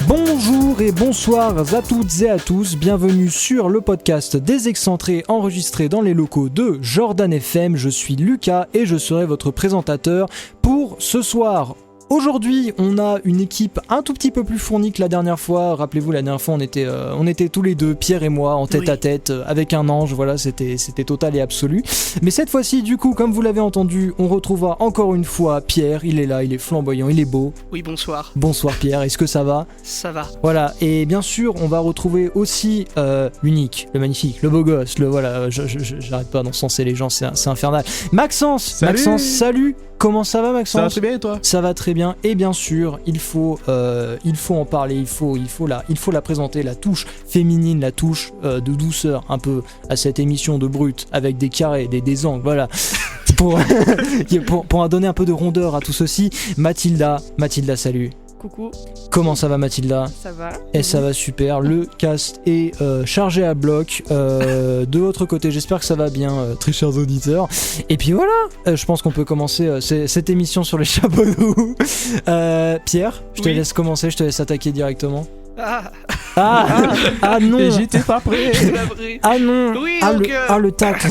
Bonjour et bonsoir à toutes et à tous, bienvenue sur le podcast des excentrés enregistré dans les locaux de Jordan FM. Je suis Lucas et je serai votre présentateur pour ce soir. Aujourd'hui, on a une équipe un tout petit peu plus fournie que la dernière fois. Rappelez-vous, la dernière fois, on était tous les deux, Pierre et moi, en tête à tête, avec un ange. Voilà, c'était total et absolu. Mais cette fois-ci, du coup, comme vous l'avez entendu, on retrouvera encore une fois Pierre. Il est là, il est flamboyant, il est beau. Oui, bonsoir. Bonsoir Pierre, est-ce que ça va ? Ça va. Voilà, et bien sûr, on va retrouver aussi l'unique, le magnifique, le beau gosse, le voilà, j'arrête pas d'encenser les gens, c'est infernal. Maxence, salut. Comment ça va, Maxence ? Ça va très bien et toi ? Ça va très bien, et bien sûr, il faut en parler, il faut la présenter, la touche féminine, la touche de douceur un peu à cette émission de brut, avec des carrés, des angles, voilà, pour en donner un peu de rondeur à tout ceci. Mathilda, salut. Coucou. Comment ça va, Mathilda ? Ça va. Et ça va super, le cast est chargé à bloc de votre côté, j'espère que ça va bien, très chers auditeurs. Et puis voilà, je pense qu'on peut commencer cette émission sur les chapeaux de roue. Pierre, je te laisse commencer, je te laisse attaquer directement. Ah non. Et j'étais pas prêt. Ah non. Oui, le tacle.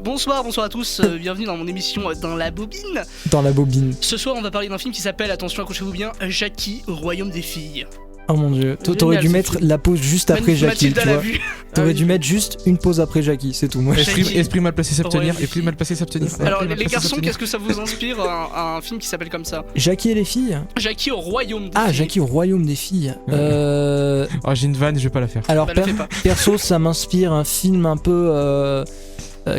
Bonsoir à tous, bienvenue dans mon émission Dans la bobine. Dans la bobine. Ce soir, on va parler d'un film qui s'appelle, attention, accrochez-vous bien, Jackie, Royaume des filles. Oh mon dieu, t'aurais dû mettre la pause juste après Jackie, tu vois. T'aurais dû mettre juste une pause après Jackie, c'est tout. Moi, esprit mal placé s'abstenir, esprit mal placé s'abstenir. Alors les garçons, qu'est-ce que ça vous inspire un film qui s'appelle comme ça ? Jackie et les filles ? Jackie au Royaume des filles. Ah, Jackie au Royaume des filles. Oh, j'ai une vanne, je vais pas la faire. Alors perso, ça m'inspire un film un peu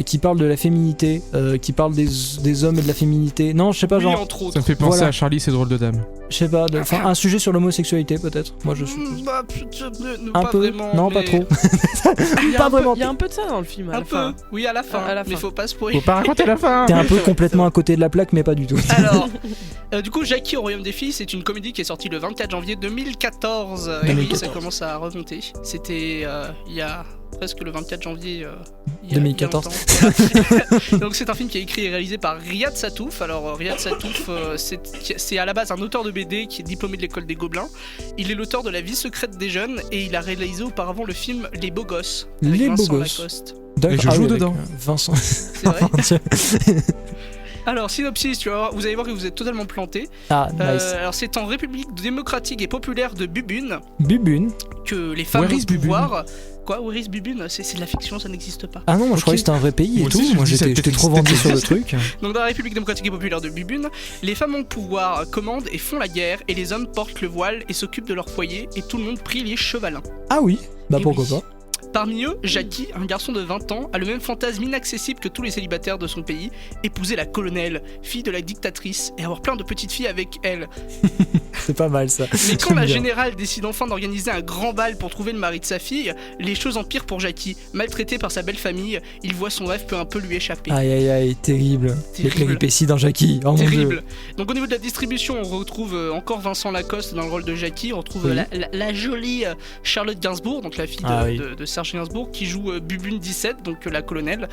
qui parle de la féminité, qui parle des hommes et de la féminité. Non, je sais pas, oui, genre. entre autres. Ça me fait penser à Charlie, c'est drôle de dame. Je sais pas, un sujet sur l'homosexualité peut-être. Moi je suis. Un pas peu. Vraiment, non, mais... pas trop. Pas vraiment. Il y a un peu de ça dans le film. Un peu. Oui, à la fin. Mais faut pas spoiler. Faut pas raconter la fin. T'es un peu complètement à côté de la plaque, mais pas du tout. Alors, du coup, Jackie au Royaume des filles, c'est une comédie qui est sortie le 24 janvier 2014. Et oui, ça commence à remonter. C'était il y a presque le 24 janvier 2014. Donc c'est un film qui est écrit et réalisé par Riyad Sattouf. Alors Riyad Sattouf, c'est à la base un auteur de BD qui est diplômé de l'école des Gobelins. Il est l'auteur de La vie secrète des jeunes et il a réalisé auparavant le film Les Beaux Gosses avec Vincent Lacoste. Et je joue dedans. Vincent. C'est vrai. Alors, synopsis, vous allez voir que vous êtes totalement planté. Ah, nice. Alors, c'est en République démocratique et populaire de Bubune que les femmes ont pouvoir. Quoi, Where is Bubune ? C'est de la fiction, ça n'existe pas. Ah non, moi je croyais que c'était un vrai pays et moi tout. aussi, moi j'étais trop vendu sur le truc. Donc, dans la République démocratique et populaire de Bubune, les femmes ont pouvoir, commandent et font la guerre, et les hommes portent le voile et s'occupent de leur foyer, et tout le monde prie les chevalins. Ah oui, bah et pourquoi oui. pas. Parmi eux, Jackie, un garçon de 20 ans, a le même fantasme inaccessible que tous les célibataires de son pays, épouser la colonelle, fille de la dictatrice, et avoir plein de petites filles avec elle. C'est pas mal ça. Mais quand la générale décide enfin d'organiser un grand bal pour trouver le mari de sa fille, les choses empirent pour Jackie. Maltraité par sa belle famille, il voit son rêve peu un peu lui échapper. Aïe, terrible. Les péripéties dans Jackie, oh mon dieu. Donc au niveau de la distribution, on retrouve encore Vincent Lacoste dans le rôle de Jackie, on retrouve la jolie Charlotte Gainsbourg, donc la fille de Serge Gainsbourg, qui joue Bubune 17, donc la colonelle.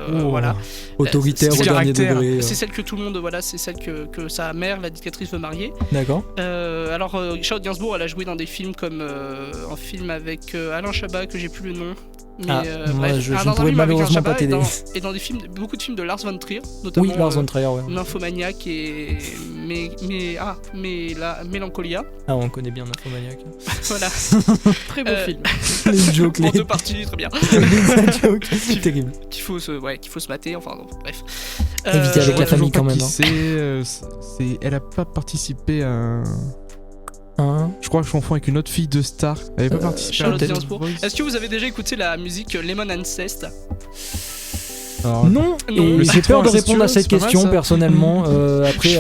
Voilà. Autoritaire au dernier degré. C'est celle que tout le monde, c'est celle que sa mère, la dictatrice, veut marier. D'accord. Alors Charlotte Gainsbourg, elle a joué dans des films comme un film avec Alain Chabat que j'ai plus le nom. Mais moi, je ne pourrais malheureusement pas t'aider. Et dans beaucoup de films de Lars von Trier, notamment Lars von Trier, Nymphomaniac et Mélancolia. Ah, on connaît bien Nymphomaniac. Voilà. Très beau film. Les jokes, en deux parties, très bien. Les jokes, terrible. Qu'il faut se mater, enfin bref. Éviter avec la famille quand même. Elle a pas participé à... Je crois que je confonds avec une autre fille de Star. Elle avait pas participé à Charlotte Gainsbourg. Est-ce que vous avez déjà écouté la musique Lemon Ancest ? Non, et j'ai peur de répondre à cette question personnellement après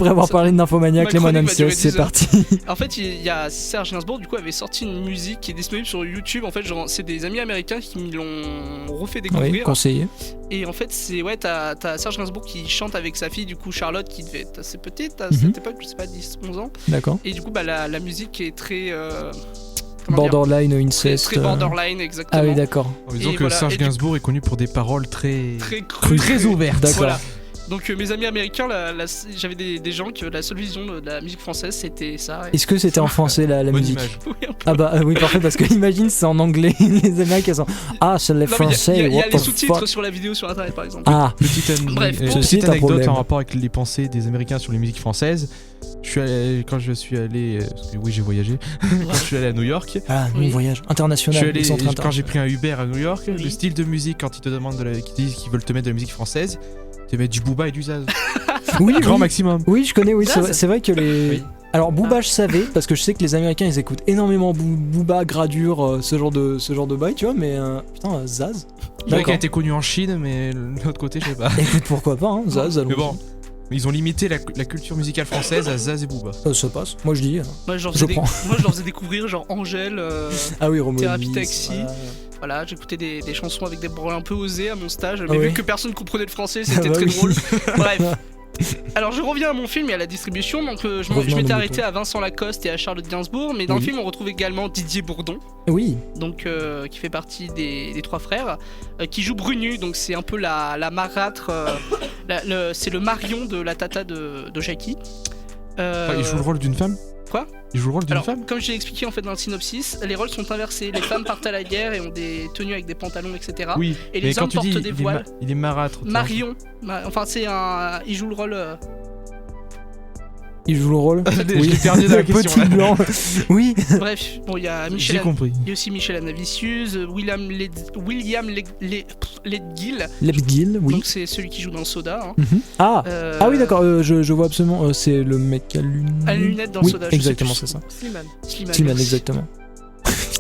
avoir parlé de Nymphomaniac, Lemon Ancest, c'est parti. En fait, il y a Serge Gainsbourg du coup avait sorti une musique qui est disponible sur YouTube. En fait, genre c'est des amis américains qui me l'ont refait découvrir. Oui, conseillé. Et en fait, c'est t'as Serge Gainsbourg qui chante avec sa fille du coup Charlotte qui devait être assez petite à cette époque, je sais pas 10-11 ans. D'accord. Et du coup la musique est très borderline incest. Très borderline, exactement. Ah oui, d'accord. Disons que Serge Gainsbourg est connu pour des paroles très crues, ouvertes. D'accord. Voilà. Donc mes amis américains, j'avais des gens que la seule vision de la musique française c'était ça. Est-ce que c'était en français la musique? Oui, Ah bah oui, parfait, parce que imagine c'est en anglais, les Américains sont c'est les Français. Il y a les sous-titres sur la vidéo sur internet par exemple. Ah, petite anecdote en rapport avec les pensées des Américains sur les musiques françaises. Quand je suis allé, oui j'ai voyagé, quand je suis allé à New York. Ah, oui. Voyage international. Quand j'ai pris un Uber à New York, le style de musique quand ils te demandent qu'ils disent qu'ils veulent te mettre de la musique française, tu mets du Booba et du Zaz. Oui, grand maximum. Oui, je connais. Oui, c'est vrai que les. Oui. Alors Booba, je savais parce que je sais que les Américains ils écoutent énormément Booba, Gradure, ce genre de bail, tu vois. Mais putain, Zaz. Il a été connu en Chine, mais de l'autre côté, je sais pas. Écoute, pourquoi pas, hein, Zaz. Mais bon. Ils ont limité la culture musicale française à Zaz et Booba. Ça passe, moi je dis. Moi je leur faisais découvrir genre Angèle, Thérapie Taxi. Voilà, j'écoutais des chansons avec des paroles un peu osées à mon stage, mais vu que personne comprenait le français, c'était très drôle. Bref. Alors je reviens à mon film et à la distribution, donc je m'étais arrêté à Vincent Lacoste et à Charlotte Gainsbourg, mais dans le film on retrouve également Didier Bourdon. Oui. Donc qui fait partie des trois frères, qui joue Brunu, donc c'est un peu la marâtre, c'est le Marion de la tata de Jackie. Il joue le rôle d'une femme ? Quoi ? Il joue le rôle d'une femme ? Comme je l'ai expliqué en fait dans le synopsis, les rôles sont inversés. Les femmes partent à la guerre et ont des tenues avec des pantalons, etc. Oui. Et les hommes portent des voiles. Il est marâtre. Marion. Enfin, il joue le rôle. Il joue le rôle. Oui, j'ai perdu dans la question. Petit blanc. Oui. Bref, bon, il y a Michel. J'ai compris. Il y a aussi Michel Anavicius, William Ledgill. Ledgill, oui. Donc c'est celui qui joue dans Soda. Hein. Mm-hmm. Ah oui, d'accord. Je vois absolument. C'est le mec à lunettes dans Soda. Exactement, c'est ça. Slimane, exactement.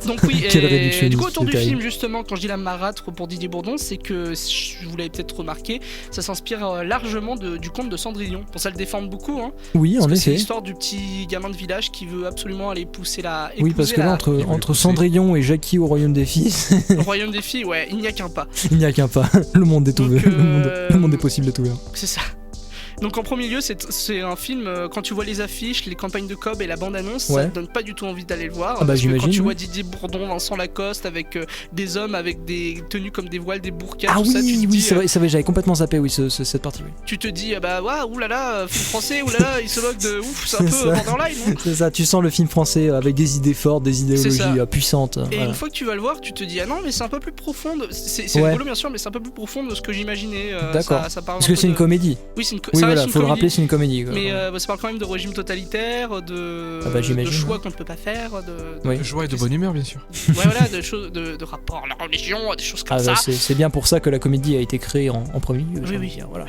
Donc oui, et du coup autour du film justement, quand je dis la marâtre pour Didier Bourdon, c'est que, vous l'avez peut-être remarqué, ça s'inspire largement du conte de Cendrillon. Bon, ça le déforme beaucoup, hein. Oui, en effet. C'est l'histoire du petit gamin de village qui veut absolument aller pousser la... Oui, parce que là, entre Cendrillon et Jackie au Royaume des Filles... Au Royaume des Filles, ouais, il n'y a qu'un pas. Il n'y a qu'un pas. Le monde est ouvert. Le monde est possible d'être ouvert. C'est ça. Donc en premier lieu, c'est un film, quand tu vois les affiches, les campagnes de com et la bande-annonce, ça te donne pas du tout envie d'aller le voir. Parce que quand tu vois Didier Bourdon, Vincent Lacoste, avec des hommes avec des tenues comme des voiles, des burkas, tout ça, tu te dis... c'est vrai, j'avais complètement zappé cette partie. Oui. Tu te dis, oulala, film français, oulala, il se moque de ouf, c'est un peu borderline. Hein. C'est ça, tu sens le film français avec des idées fortes, des idéologies puissantes. Et une fois que tu vas le voir, tu te dis, ah non, mais c'est un peu plus profond. C'est rigolo bien sûr, mais c'est un peu plus profond de ce que j'imaginais. D'accord. Parce que c'est une comédie. Oui, c'est une comédie. Voilà, faut le rappeler, c'est une comédie. Mais ça parle quand même de régime totalitaire, de choix qu'on ne peut pas faire, de joie et de bonne humeur, bien sûr. Ouais, voilà, de rapport à la religion, des choses comme ça. C'est bien pour ça que la comédie a été créée en premier lieu. Oui. Voilà.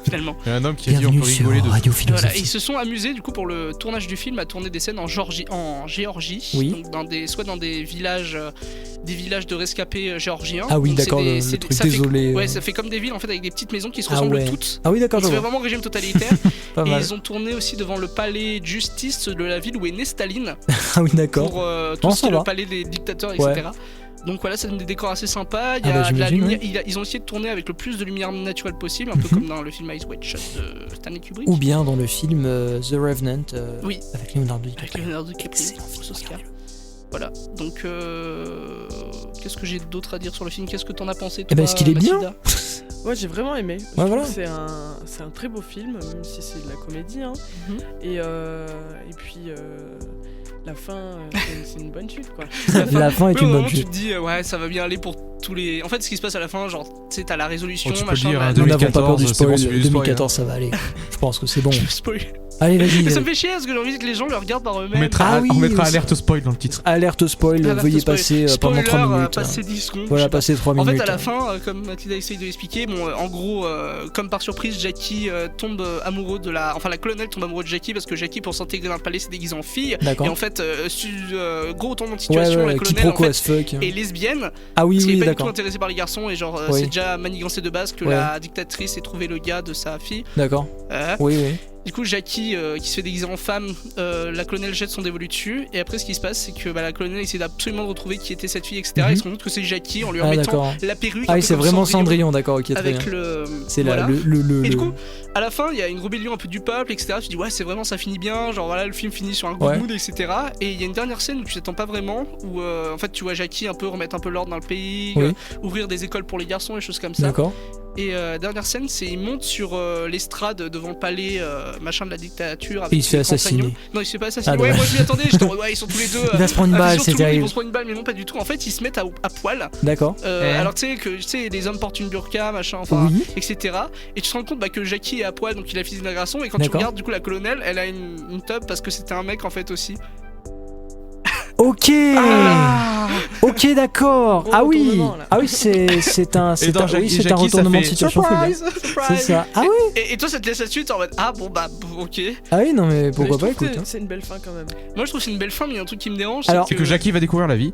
Finalement. Il y a un homme qui a dit on peut rigoler de voilà, et ils se sont amusés du coup pour le tournage du film à tourner des scènes en Géorgie, donc soit dans des villages de rescapés géorgiens. Ah oui, donc d'accord, le truc désolé. Ouais, ça fait comme des villes en fait avec des petites maisons qui se ressemblent toutes. Ah oui, d'accord. C'est vraiment régime totalitaire. Et ils ont tourné aussi devant le palais de justice de la ville où est né Staline. Ah oui, d'accord. Pour tout ce qui est le palais des dictateurs, etc. Donc voilà, ça donne des décors assez sympas. Il y a de la lumière. Ils ont essayé de tourner avec le plus de lumière naturelle possible, un peu comme dans le film Eyes Wide Shut de Stanley Kubrick. Ou bien dans le film The Revenant avec Leonardo DiCaprio. Voilà, donc qu'est-ce que j'ai d'autre à dire sur le film? Qu'est-ce que t'en as pensé toi, est-ce qu'il est bien? Moi j'ai vraiment aimé. Ouais, voilà. C'est un très beau film, même si c'est de la comédie. Hein. Et puis la fin, c'est une bonne chute quoi. La fin est une bonne chute. Tu te dis ça va bien aller pour tous les. En fait, ce qui se passe à la fin, genre, tu sais, t'as la résolution, machin. Nous n'avons pas peur du spoil. 2014, ça va aller. Je pense que c'est bon. Allez, vas-y. Mais ça me fait chier parce que j'ai envie que les gens le regardent par eux-mêmes. On mettra alerte spoil dans le titre. Alerte spoil, veuillez passer pendant 3 minutes. Passer 10 secondes. Voilà, passer 3 minutes. En fait, à la fin, comme Mathilda essaye de l'expliquer, en gros, comme par surprise, Jackie tombe amoureux de la. Enfin, la colonelle tombe amoureux de Jackie parce que Jackie, pour s'intégrer dans le palais, s'est déguisé en fille. D'accord. Et en fait, gros retournement de situation, la colonelle en fait, est lesbienne. Ah oui, parce qu'elle est pas d'accord. du tout intéressée par les garçons et genre, c'est déjà manigancé de base que la dictatrice ait trouvé le gars de sa fille. D'accord. Oui. Du coup, Jackie qui se fait déguiser en femme, la colonelle jette son dévolu dessus. Et après, ce qui se passe, c'est que la colonelle essaie absolument de retrouver qui était cette fille, etc. Et se rend compte que c'est Jackie en lui remettant la perruque. Ah oui, c'est vraiment Cendrillon, d'accord, ok, très avec bien. C'est là le. Et du coup, à la fin, il y a une rébellion un peu du peuple, etc. Tu dis, c'est vraiment, ça finit bien. Genre, voilà, le film finit sur un good mood, etc. Et il y a une dernière scène où tu t'attends pas vraiment, où en fait, tu vois Jackie un peu remettre un peu l'ordre dans le pays, ouvrir des écoles pour les garçons, et choses comme ça. D'accord. Et dernière scène, c'est il monte sur l'estrade devant le palais machin de la dictature. Avec Et il se fait assassiner. Non, il se fait pas assassiner. Ah, ouais, dommage. moi je m'y attendais. J'étais en mode, ouais, ils sont tous les deux. Il va se prendre une balle, c'est Ils terrible. vont se prendre une balle, mais non, pas du tout. En fait, ils se mettent à poil. D'accord. Alors tu sais, les hommes portent une burqa, machin, enfin, Oui. etc. Et tu te rends compte que Jackie est à poil, donc il a fait une agression. Et quand tu D'accord. regardes, du coup, la colonelle, elle a une tub parce que c'était un mec en fait aussi. Ok. Ok, d'accord. Gros Ah oui. retournement, là. Ah oui, c'est un Jackie, retournement de ça fait situation fou, bien. C'est ça. Ah oui. Et toi, ça te laisse là-dessus, t'es en mode ah bon bah ok. Ah oui, non mais pourquoi Mais pas, je trouve écoute. que c'est une belle fin quand même. Moi, je trouve que c'est une belle fin, mais il y a un truc qui me dérange. Alors- C'est que Jackie va découvrir la vie.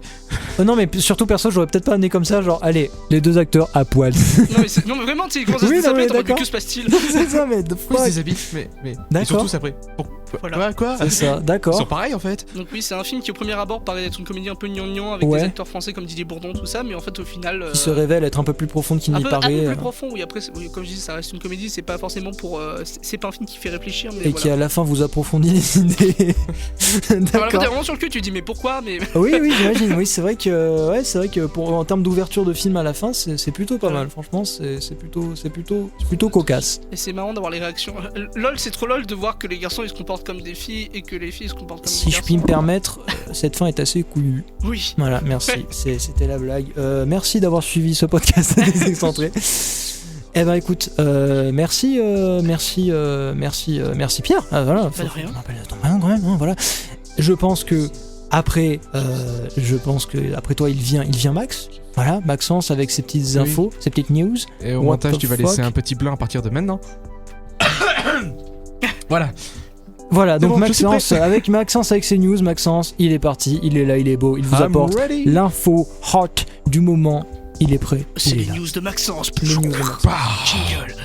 Non mais surtout perso, j'aurais peut-être pas amené comme ça, genre allez, les deux acteurs à poil. Non mais vraiment, tu sais, il commence à Oui, se non, mais déshabiller, t'es en mode, d'accord. que se passe-t-il? C'est ça, mais the Oui, fuck. des habits, mais. Et D'accord. surtout, c'est après. Voilà. Quoi C'est ça, Ils sont d'accord. pareils en fait. Donc oui, c'est un film qui au premier abord paraît être une comédie un peu gnangnan avec Ouais. des acteurs français comme Didier Bourdon, tout ça, mais en fait au final... Qui se révèle être un peu plus profonde qu'il un n'y peu paraît. plus profond, oui, après, oui, comme je dis, ça reste une comédie, c'est pas forcément pour... c'est pas un film qui fait réfléchir, mais Et voilà. qui à la fin vous approfondit les idées. Alors, quand t'es D'accord. vraiment sur le cul, tu te dis mais pourquoi mais... Oui, j'imagine. Oui, c'est vrai que en termes d'ouverture de film à la fin, c'est plutôt pas mal. Franchement, c'est plutôt cocasse. Et c'est marrant d'avoir les réactions. LOL, c'est trop LOL de voir que les garçons ils se comportent comme des filles et que les filles se comportent comme Si des je garçons. puis me permettre, cette fin est assez couillue. Oui. Voilà, merci. C'était la blague. Merci d'avoir suivi ce podcast des excentrés. Eh ben écoute, merci Pierre. Ah, voilà. Pas de rien. Quand même, hein, voilà. Je pense que après toi il vient Max. Voilà, Maxence avec ses petites infos, ses petites news. Et au What montage, the tu vas laisser fuck un petit blanc à partir de maintenant. Voilà. Voilà, C'est donc bon, je suis Maxence avec ses news, Maxence, il est parti, il est là, il est beau, il vous apporte ready. l'info hot du moment, il est prêt. C'est il est les là. news de Maxence. Les news de Maxence. Jingle.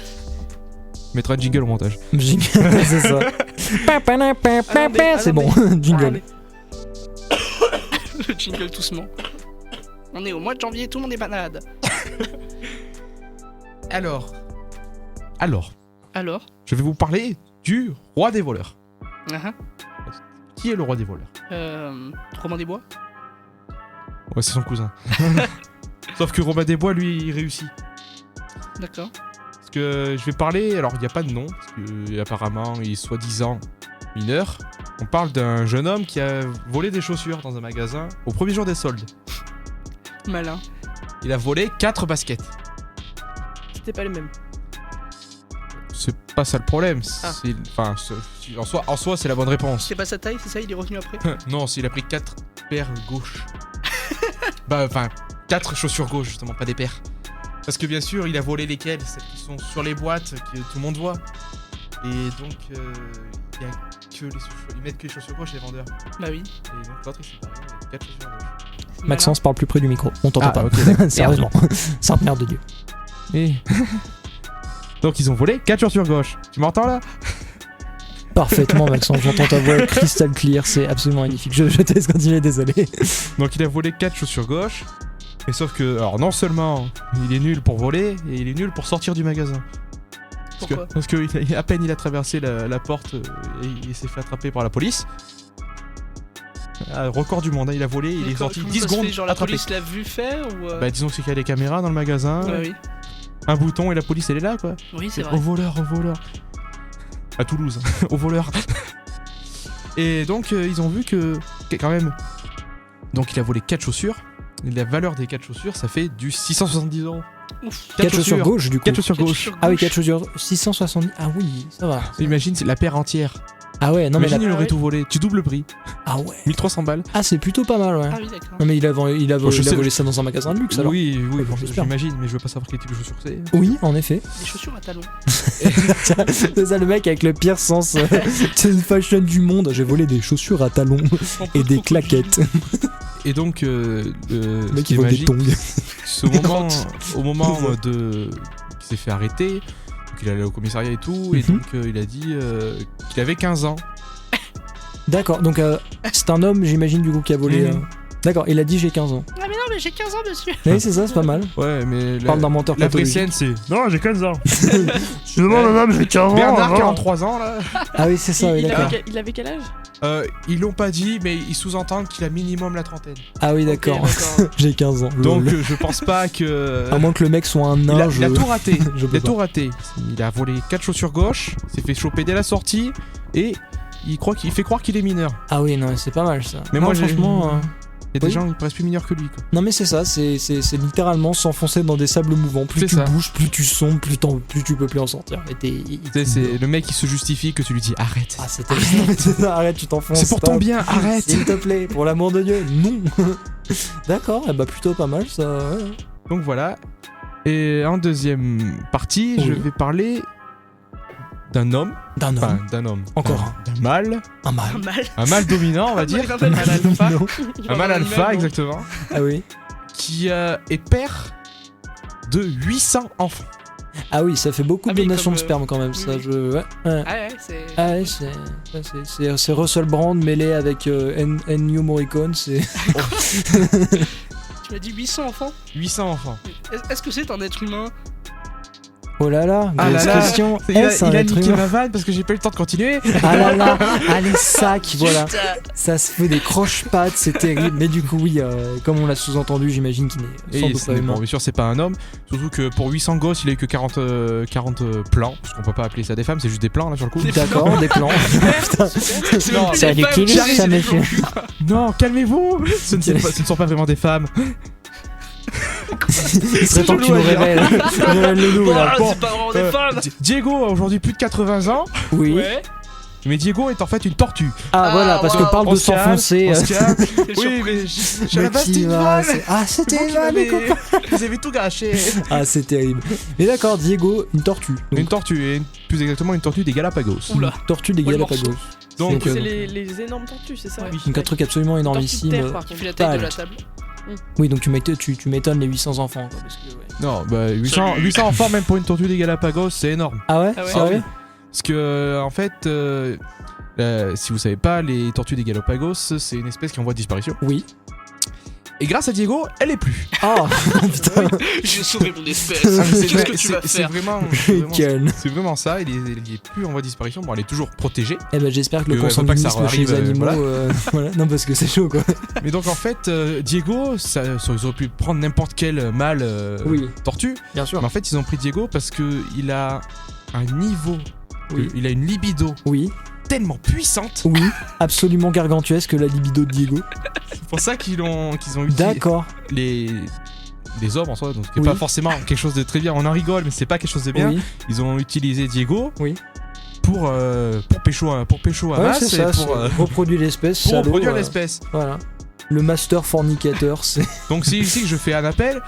Mettra un jingle au montage. C'est ça. C'est bon, jingle. Allez. Le jingle doucement. On est au mois de janvier, tout le monde est malade. Alors, Alors je vais vous parler du roi des voleurs. uh-huh. Qui est le roi des voleurs? Romain Desbois. Ouais, c'est son cousin. Sauf que Robin des Bois, lui, il réussit. D'accord. Parce que je vais parler, alors il n'y a pas de nom, parce que apparemment il est soi-disant mineur. On parle d'un jeune homme qui a volé des chaussures dans un magasin au premier jour des soldes. Malin. Il a volé 4 baskets. C'était pas les mêmes. C'est pas ça le problème. Ah. Enfin, en soi, c'est la bonne réponse. C'est pas sa taille, c'est ça, il est revenu après. Non, s'il a pris 4 paires gauches. Enfin, 4 chaussures gauches, justement, pas des paires. Parce que bien sûr, il a volé lesquelles? Celles qui sont sur les boîtes, que tout le monde voit. Et donc, il y a que les chaussures. Ils mettent que les chaussures gauches, les vendeurs. Bah oui. Et donc, l'autre, il s'est pareil, il met 4 chaussures gauches. Maxence parle plus près du micro, on t'entend Ah, pas. ok, d'accord. Sérieusement, centenaire de Dieu. Et... donc, ils ont volé 4 chaussures gauches. Tu m'entends là? Parfaitement Maxence, j'entends ta voix crystal clear, c'est absolument magnifique. Je te laisse continuer, désolé. Donc, il a volé 4 chaussures gauches. Et sauf que, alors non seulement il est nul pour voler, et il est nul pour sortir du magasin. Pourquoi? Parce que à peine il a traversé la porte, et il s'est fait attraper par la police. Record du monde, hein, il a volé, il est sorti Comment 10 ça se secondes fait, genre la attrapé. police l'a vu faire ou Bah disons que c'est qu'il y a des caméras dans le magasin, Ouais, oui. un bouton et la police elle est là quoi. Oui, c'est Au vrai. voleur, au voleur. À Toulouse, au voleur. Et donc ils ont vu que quand même, donc il a volé 4 chaussures. Et la valeur des 4 chaussures, ça fait du 670 €. Ouf. 4 chaussures gauche du coup. 4 chaussures Quatre gauche. chaussures Ah oui, gauche. 4 chaussures, 670. Ah oui, ça va. Imagine, c'est la paire entière. Ah ouais, non mais Imagine, la... il aurait ouais. tout volé. Tu doubles le prix. Ah ouais. 1300 balles. Ah, c'est plutôt pas mal, ouais. Ah oui, d'accord. Non mais il a Bon, je sais- volé ça dans un magasin de luxe alors. Oui, bon, j'espère. j'imagine, mais je veux pas savoir quel type de chaussures c'est. Oui, en effet. Des chaussures à talons. C'est ça le mec avec le pire sens de fashion du monde. J'ai volé des chaussures à talons et des claquettes. Et donc, Le ce mec qui il est vole des magique, tongs. c'est au moment de qu'il s'est fait arrêter, qu'il allait au commissariat et tout, et Mhm. donc il a dit qu'il avait 15 ans. D'accord, donc c'est un homme, j'imagine, du coup, qui a volé. Mhm. D'accord, il a dit j'ai 15 ans. Ah mais non, mais j'ai 15 ans, monsieur. Oui, c'est ça, c'est pas mal. Ouais, mais On parle d'un menteur la vraie pathologique. scène, c'est non, j'ai 15 ans. Je demande un homme, j'ai 15 Bernard, 43 ans là. Ah oui, c'est ça, oui, il, d'accord. il avait quel âge? Ils l'ont pas dit, mais ils sous-entendent qu'il a minimum la trentaine. Ah oui, d'accord. Ok, d'accord. J'ai 15 ans. Donc lol. je pense pas que... À moins que le mec soit un nain, il a tout raté. je Il peux a tout pas. raté. Il a volé 4 chaussures gauche, s'est fait choper dès la sortie et il fait croire qu'il est mineur. Ah oui, non, c'est pas mal ça. Mais Non, moi, j'ai- franchement. Il y a des Oui. gens qui paraissent plus mineurs que lui, quoi. Non, mais c'est ça, c'est littéralement s'enfoncer dans des sables mouvants. Plus C'est tu ça. bouges, plus tu sombres, plus tu peux plus en sortir. Et Tu sais, c'est le mec qui se justifie que tu lui dis arrête. Ah, c'était. Non, mais c'est ça, arrête, tu t'enfonces. C'est pour ton stop. bien, arrête. S'il te plaît, pour l'amour de Dieu, non. D'accord, et bah plutôt pas mal ça. Ouais. Donc voilà. Et en deuxième partie, je Oui. vais parler d'un homme. D'un Enfin, homme. d'un homme. Encore D'un mâle. Un mâle. Pas mal. Un mâle dominant, on va dire. Un mâle alpha. Non. Un mâle alpha, animal, non. exactement. Ah oui. Qui est père de 800 enfants. Ah oui, ça fait beaucoup Ah de oui, donations comme, de sperme quand même, ça. oui. Ouais. Ah ouais, c'est. Ah ouais, c'est Russell Brand mêlé avec Ennio Morricone, c'est... Tu m'as dit 800 enfants 800 enfants. Est-ce que c'est un être humain? Oh là là, Ah grosse là là. question. Il a, Est-ce un il a être niqué humain ma vanne parce que j'ai pas eu le temps de continuer. Ah là là, ah les sacs, voilà. Putain. Ça se fait des croche-pattes, c'est terrible. Mais du coup, oui, comme on l'a sous-entendu, j'imagine qu'il n'est sans Et doute pas humain. bon, bien sûr, c'est pas un homme. Surtout que pour 800 gosses, il a eu que 40 plans. Parce qu'on peut pas appeler ça des femmes, c'est juste des plans là sur le coup. D'accord, des plans. Putain, C'est Non, même plus c'est des du femmes, kill, Charlie, ça, c'est des monsieur. plans cul. Non, calmez-vous. Ce ne sont pas vraiment des femmes. il serait temps que tu nous chelou à dire. révèles le nous là. Ah, Bon, c'est pas vraiment des femmes. Diego a aujourd'hui plus de 80 ans. Oui. Ouais. Mais Diego est en fait une tortue. Ah Ah, voilà, parce que wow. parle On de se calme, s'enfoncer. on se calme. Quelle Oui, mais j'ai la base, c'était une vanne. Ah, C'est c'était vous une qui vanne, les m'avez- copains. Vous avez tout gâché. Ah, c'est terrible. Mais d'accord, Diego, une tortue. Donc, Une tortue, et plus exactement une tortue des Galapagos. Oula. une tortue des Où est le Galapagos. morceau Donc, C'est C'est les énormes tortues, c'est ça? Ouais. Donc un truc absolument Tortue de énormissime. terre, par Qui contre. fait la taille de Pas la table. Oui, donc tu m'étonnes les 800 enfants. Quoi, parce que, ouais. non, bah 800, Salut. 800 enfants, même pour une tortue des Galapagos, c'est énorme. Ah ouais, Ah ouais. sérieux Parce que, en fait, si vous savez pas, les tortues des Galapagos, c'est une espèce qui est en voie de disparition. Oui. Et grâce à Diego, elle est plus. Ah putain, J'ai sauvé mon espèce. Ah, mais Qu'est-ce que tu vas c'est faire? vraiment, Ken. c'est vraiment ça, il est plus en voie de disparition. Bon, elle est toujours protégée. Eh ben j'espère que le Faut pas que ça consanguinisme chez les arrive, animaux, voilà. voilà. Non parce que c'est chaud quoi. Mais donc, en fait, Diego, ils auraient pu prendre n'importe quel mâle Oui, tortue. bien sûr. Mais en fait, ils ont pris Diego parce qu'il a un niveau, Oui. il a une libido Oui, tellement puissante. oui, absolument gargantuesque la libido de Diego. C'est pour ça qu'ils ont utilisé D'accord. les hommes en soi, donc c'est Oui. pas forcément quelque chose de très bien. On en rigole, mais c'est pas quelque chose de bien. Oui. Ils ont utilisé Diego Oui. pour pécho à Ouais, masse c'est ça, et pour, c'est reproduire l'espèce, pour salaud. reproduire l'espèce. Voilà. Le master fornicateur, c'est. Donc c'est ici que je fais un appel.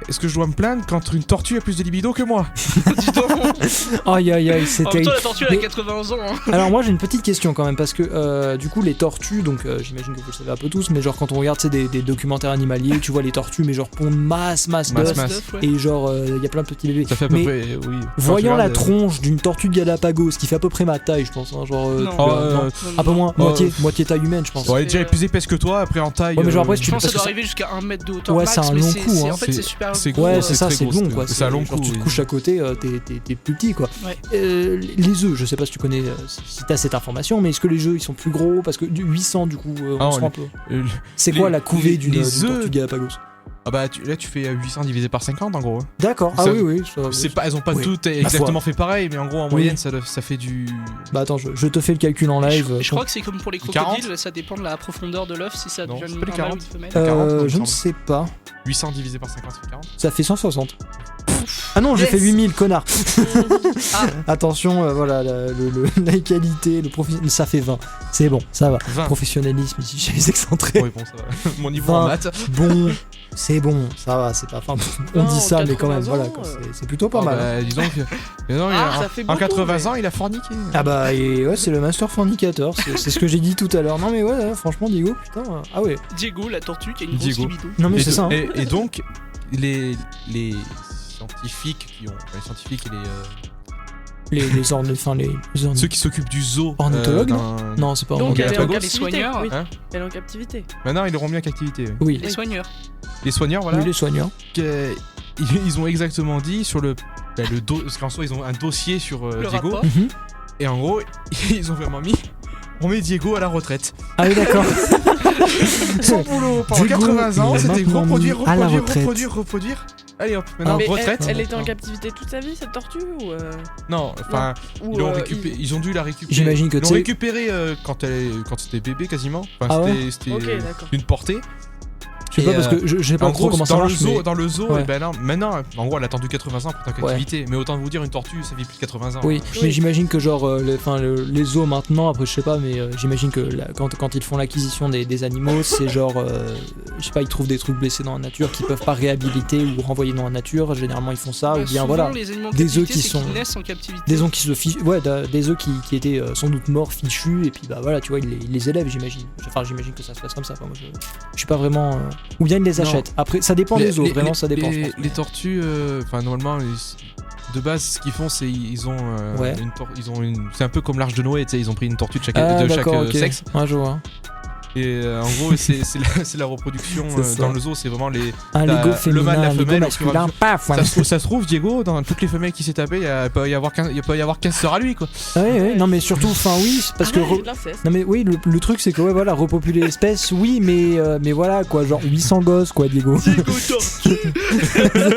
Est-ce que je dois me plaindre quand une tortue a plus de libido que moi? Dis donc. Aïe aïe aïe, c'est En même temps, terrible. la tortue elle a Mais- 91 ans. Hein. Alors moi j'ai une petite question quand même parce que du coup les tortues, donc j'imagine que vous le savez un peu tous, mais genre quand on regarde des documentaires animaliers, tu vois les tortues mais genre pondent masse Masse, d'œufs masse. Stuff, ouais. et genre il y a plein de petits bébés. Ça fait à peu Mais près, oui. voyant Quand la tu regardes, tronche d'une tortue de Galapagos qui fait à peu près ma taille, je pense, hein, genre Non. tu Oh, vois, non, un peu moins, oh, moitié taille humaine, je pense. bon, elle est déjà plus épaisse que toi, après en taille. Ouais, mais genre après, Je tu pense que parce ça doit que arriver jusqu'à 1 mètre de hauteur Ouais, max, c'est un mais long c'est- coup, c'est- hein. en fait c'est super c'est gros. gros, Ouais, c'est c'est ça, très c'est gros, long quoi. c'est un long genre, coup, tu te oui. couches à côté, t'es plus petit quoi. Ouais. Les œufs, je sais pas si tu connais, si t'as cette information, mais est-ce que les œufs ils sont plus gros? Parce que du 800 du coup, Ah, on se rend un peu. Euh, C'est quoi les- la couvée les- d'une les œufs- tortue de Galapagos? Ah bah là tu fais 800 divisé par 50 en gros. hein. D'accord, ah Ça- oui, C'est pas, elles ont pas Oui. toutes exactement fait pareil, mais en gros en moyenne ça fait du. Bah attends, je te fais le calcul en live. Je crois que c'est comme pour les 40. crocodiles, ça dépend de la profondeur de l'œuf, si ça Non, devient c'est pas les un mâle ou 40. une femelle. 40, il me je ne semble. sais pas. 800 divisé par 50 ça fait 40. Ça fait 160. Ah non, j'ai Yes. fait 8000, connard. Ah. Attention, voilà, la qualité, le professionnel, ça fait 20. C'est bon, ça va. 20. Professionnalisme ici chez les excentrés. Oui, bon, ça va. Mon niveau en 20. maths. Bon, c'est bon, ça va, c'est pas. Enfin, on Non, dit ça, mais quand même, 80 voilà, ans, quoi, c'est plutôt pas Oh, mal. bah, disons que. Mais non, Ah, en- ça fait en beaucoup, 80 mais- ans, il a forniqué. Ah bah, et ouais, c'est le master fornicateur, c'est ce que j'ai dit tout à l'heure. Non, mais ouais, franchement, Diego, putain, ah ouais. Diego, la tortue qui a une grosse Diego. libido. Non, mais Et, c'est ça. Hein. et donc, les scientifiques qui ont. Les scientifiques et Les ornes. ceux qui s'occupent du zoo. Ornithologue, d'un- Non, c'est pas Donc elle est en Galapagos. captivité. Les soigneurs, oui. hein. Elle est en captivité. Maintenant, ils l'auront mis en captivité. oui. Oui, Les soigneurs. Les soigneurs, voilà. oui, les soigneurs. Ils ont exactement dit sur le. Parce qu'en soi, ils ont un dossier sur Le Diego. rapport. Mhm. Et en gros, ils ont vraiment mis on met Diego à la retraite. Ah oui, d'accord. Sans boulot pendant Diego 80 ans, est c'était maintenant reproduire, mis à la retraite. reproduire. Allez hop, maintenant Mais retraite. elle était en captivité toute sa vie, cette tortue ou Non, enfin, ou, ils l'ont récupéré. Ils ont dû la récupérer. J'imagine que ils l'ont tu sais- récupéré quand c'était bébé quasiment. Enfin, Ah ouais c'était Ok, d'accord. une portée. Je sais pas Et, parce que je sais pas en trop gros, comment ça marche. mais- dans le zoo, Ouais. eh ben non, maintenant, en gros, elle a attendu 80 ans pour être en captivité. Mais autant vous dire, une tortue, ça vit plus de 80 ans. Oui, hein. mais j'imagine que genre les zoos maintenant, après je sais pas, mais j'imagine que quand ils font l'acquisition des animaux, c'est genre, je sais pas, ils trouvent des trucs blessés dans la nature qu'ils peuvent pas réhabiliter ou renvoyer dans la nature. Généralement ils font ça, ou bien souvent, voilà, les animaux en des œufs captivité, qui c'est sont- qu'ils naissent en captivité. des œufs qui se des œufs qui étaient sans doute morts, fichus, et puis bah voilà, tu vois, ils les élèvent, j'imagine. Enfin j'imagine que ça se passe comme ça. Enfin, moi, je suis pas vraiment, ou bien ils les Non. achètent. Après ça dépend des zoos, vraiment ça dépend. je pense. Les tortues, enfin normalement, de base, ce qu'ils font, c'est ils ont Ouais. c'est un peu comme l'Arche de Noé, tu sais, ils ont pris une tortue de chaque Ah d'accord, ok. sexe. Ouais, je vois. Et en gros, c'est la reproduction C'est ça. dans le zoo, c'est vraiment les. Un La- Lego le féminin, mâle, la un Lego femelle, au fur et à masculin, paf. Ouais. Ça se trouve, Diego, dans toutes les femelles qui s'est tapé, il peut y avoir 15 sœurs à lui, quoi. Ah oui, oui, non mais surtout, enfin oui, c'est parce que Ah, de l'inceste. non mais oui, le truc c'est que ouais voilà, repopuler l'espèce, oui, mais voilà quoi, genre 800 gosses quoi, Diego. C'est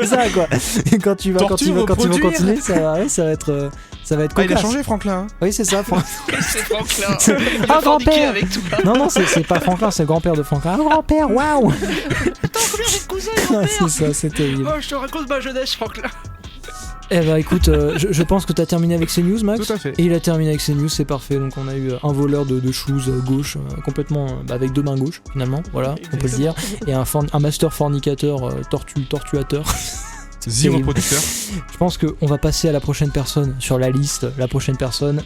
ça quoi. Et quand tu vas reproduire. continuer, ça va être Ah, il a cocasse. changé, Franklin. Hein. Oui, c'est ça. C'est Franklin. C'est- Il Ah, va forniquer grand-père. avec toi. Non non, c'est pas Franklin, c'est le grand-père de Franklin. Ah, grand-père, waouh. Attends, combien j'ai de cousins, Ah, grand-père c'est ça, c'est terrible. Oh, je te raconte ma jeunesse, Franklin. Eh bah écoute, je pense que t'as terminé avec ces news, Max. Tout à fait. Et il a terminé avec ses news, c'est parfait. Donc on a eu un voleur de shoes gauche, complètement avec deux mains gauches finalement, voilà, on peut le dire. Et un master fornicateur, tortuateur. C'est Zéro terrible. producteur. Je pense qu'on va passer à la prochaine personne sur la liste. La prochaine personne,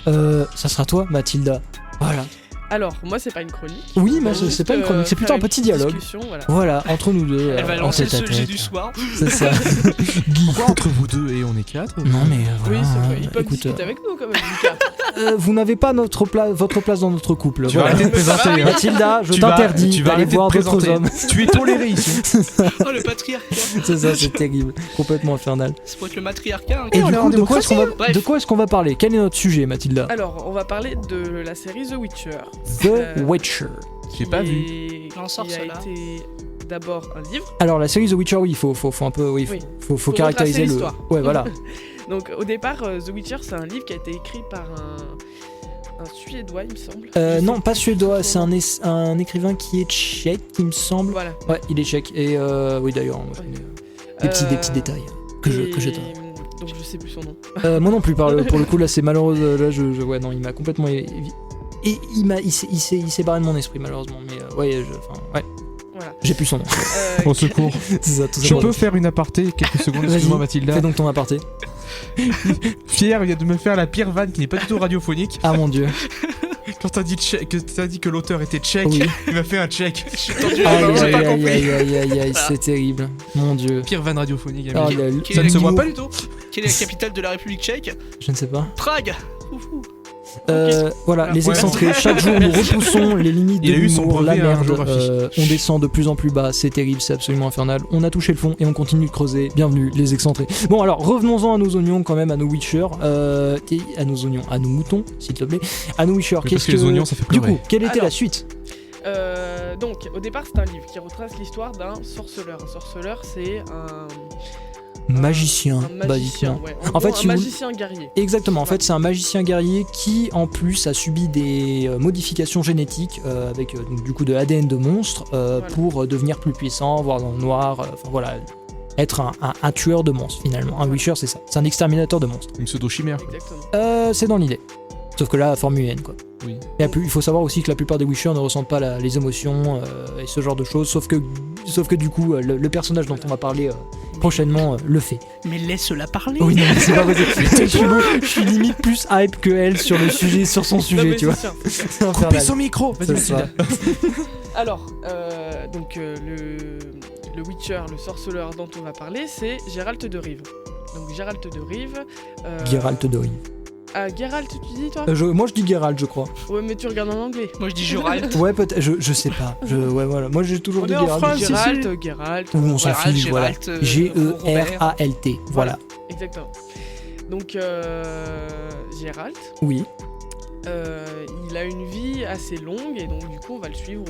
ça sera toi, Mathilda. Voilà. Alors, moi, c'est pas une chronique. Oui, mais On va c'est pas une juste, chronique, c'est plutôt faire un une petit petite dialogue. discussion, voilà. Voilà, entre nous deux, Elle va en lancer tête à le sujet tête. du soir. C'est ça. Pourquoi entre vous deux et on est 4 Non mais Oui, voilà. c'est vrai. Ils peuvent Écoute, discuter avec nous, quand même, Lucas. vous n'avez pas votre place dans notre couple. Tu vas Voilà. arrêter de présenter. hein. Mathilda, je Tu vas t'interdis d'aller arrêter de voir d'autres présenter. hommes. Tu es toléré ici. Oh, le patriarcat. C'est ça, c'est terrible, complètement infernal. Ça pourrait être le matriarcat. hein. Et on du est en coup, démocratie. de quoi est-ce qu'on va parler? Quel est notre sujet, Mathilda? Alors, on va parler de la série The Witcher. The Witcher. J'ai pas vu. J'en sors qui a cela. été d'abord un livre. Alors la série The Witcher, oui, faut un peu, oui, Oui. faut Faut caractériser retracer le. l'histoire. Ouais, voilà. Donc, au départ, The Witcher, c'est un livre qui a été écrit par un Suédois, il me semble. Non, pas suédois, c'est son nom. un écrivain qui est tchèque, il me semble. Voilà. Ouais, il est tchèque. Et oui, d'ailleurs, moi, je connais, des petits détails que j'adore. Donc, je sais plus son nom. Moi non plus, pour le coup, là, c'est malheureux. Là, ouais, non, il m'a complètement. Et il s'est barré de mon esprit, malheureusement. Mais ouais, ouais, Voilà. j'ai plus son nom. Au secours. C'est ça, tout Je simplement. peux faire une aparté quelques secondes, Vas-y, excuse-moi Mathilda. Fais donc ton aparté. Pierre vient de me faire la pire vanne qui n'est pas du tout radiophonique. Ah mon dieu. Quand t'as dit que l'auteur était tchèque, Oui. il m'a fait un tchèque. Je suis tendu, Aïe, j'ai aïe, pas aïe, compris. aïe, aïe, aïe, aïe, Voilà. c'est terrible. Mon dieu. Pire vanne radiophonique. Oh, ami. là, Quel Ça ne se voit l'humour. pas du tout. Quelle est la capitale de la République tchèque? Je ne sais pas. Prague. Oufou. Voilà, les Ouais. excentrés, chaque jour nous repoussons les limites de Il a eu son l'humour, la brevet en merde, géographie. on descend de plus en plus bas, c'est terrible, c'est absolument infernal. On a touché le fond et on continue de creuser. Bienvenue les excentrés. Bon alors revenons-en à nos oignons quand même, à nos Witcher, à nos oignons, à nos moutons s'il te plaît, à nos Witcher. Mais parce que les oignons, ça fait Du pleurer. coup, quelle était Alors. la suite? Donc, au départ, c'est un livre qui retrace l'histoire d'un sorceleur. Un sorceleur, c'est un Magicien, magicien. basiquement. Ouais. En fait, gros, si un vous- magicien guerrier. Exactement, en Voilà. fait c'est un magicien guerrier qui en plus a subi des modifications génétiques avec donc, du coup de l'ADN de monstres pour devenir plus puissant, voir dans le noir, enfin voilà, être un tueur de monstres finalement. Un Witcher c'est ça, c'est un exterminateur de monstres. Une pseudo-chimère. Exactement. C'est dans l'idée. Sauf que là, forme humaine quoi. Oui. Et il faut savoir aussi que la plupart des Witchers ne ressentent pas les émotions et ce genre de choses, sauf que du coup le personnage dont on va parler prochainement le fait. Mais laisse-la parler. Oui, non, mais c'est pas possible. Je suis limite plus hype que elle sur le sujet, sur son Non, sujet, mais tu vois. c'est sûr. C'est Coupez infernal. son micro. C'est Vas-y ça. Mathilda. Alors, donc le Witcher, le sorceleur dont on va parler, c'est Géralt de Rive. Donc Géralt de Rive. Geralt de Rive. Ah, Geralt, tu dis toi Moi je dis Geralt, je crois. Ouais, mais tu regardes en anglais. Moi je dis Joralt. Ouais, peut-être, je sais pas. Ouais, voilà. Moi j'ai toujours On dit est en Geralt. France, Si, si. Geralt. Ou on s'en Geralt, fiche, voilà. Geralt, G-E-R-A-L-T. Voilà. Exactement. Donc, Géralt, Oui. il a une vie assez longue et donc du coup on va le suivre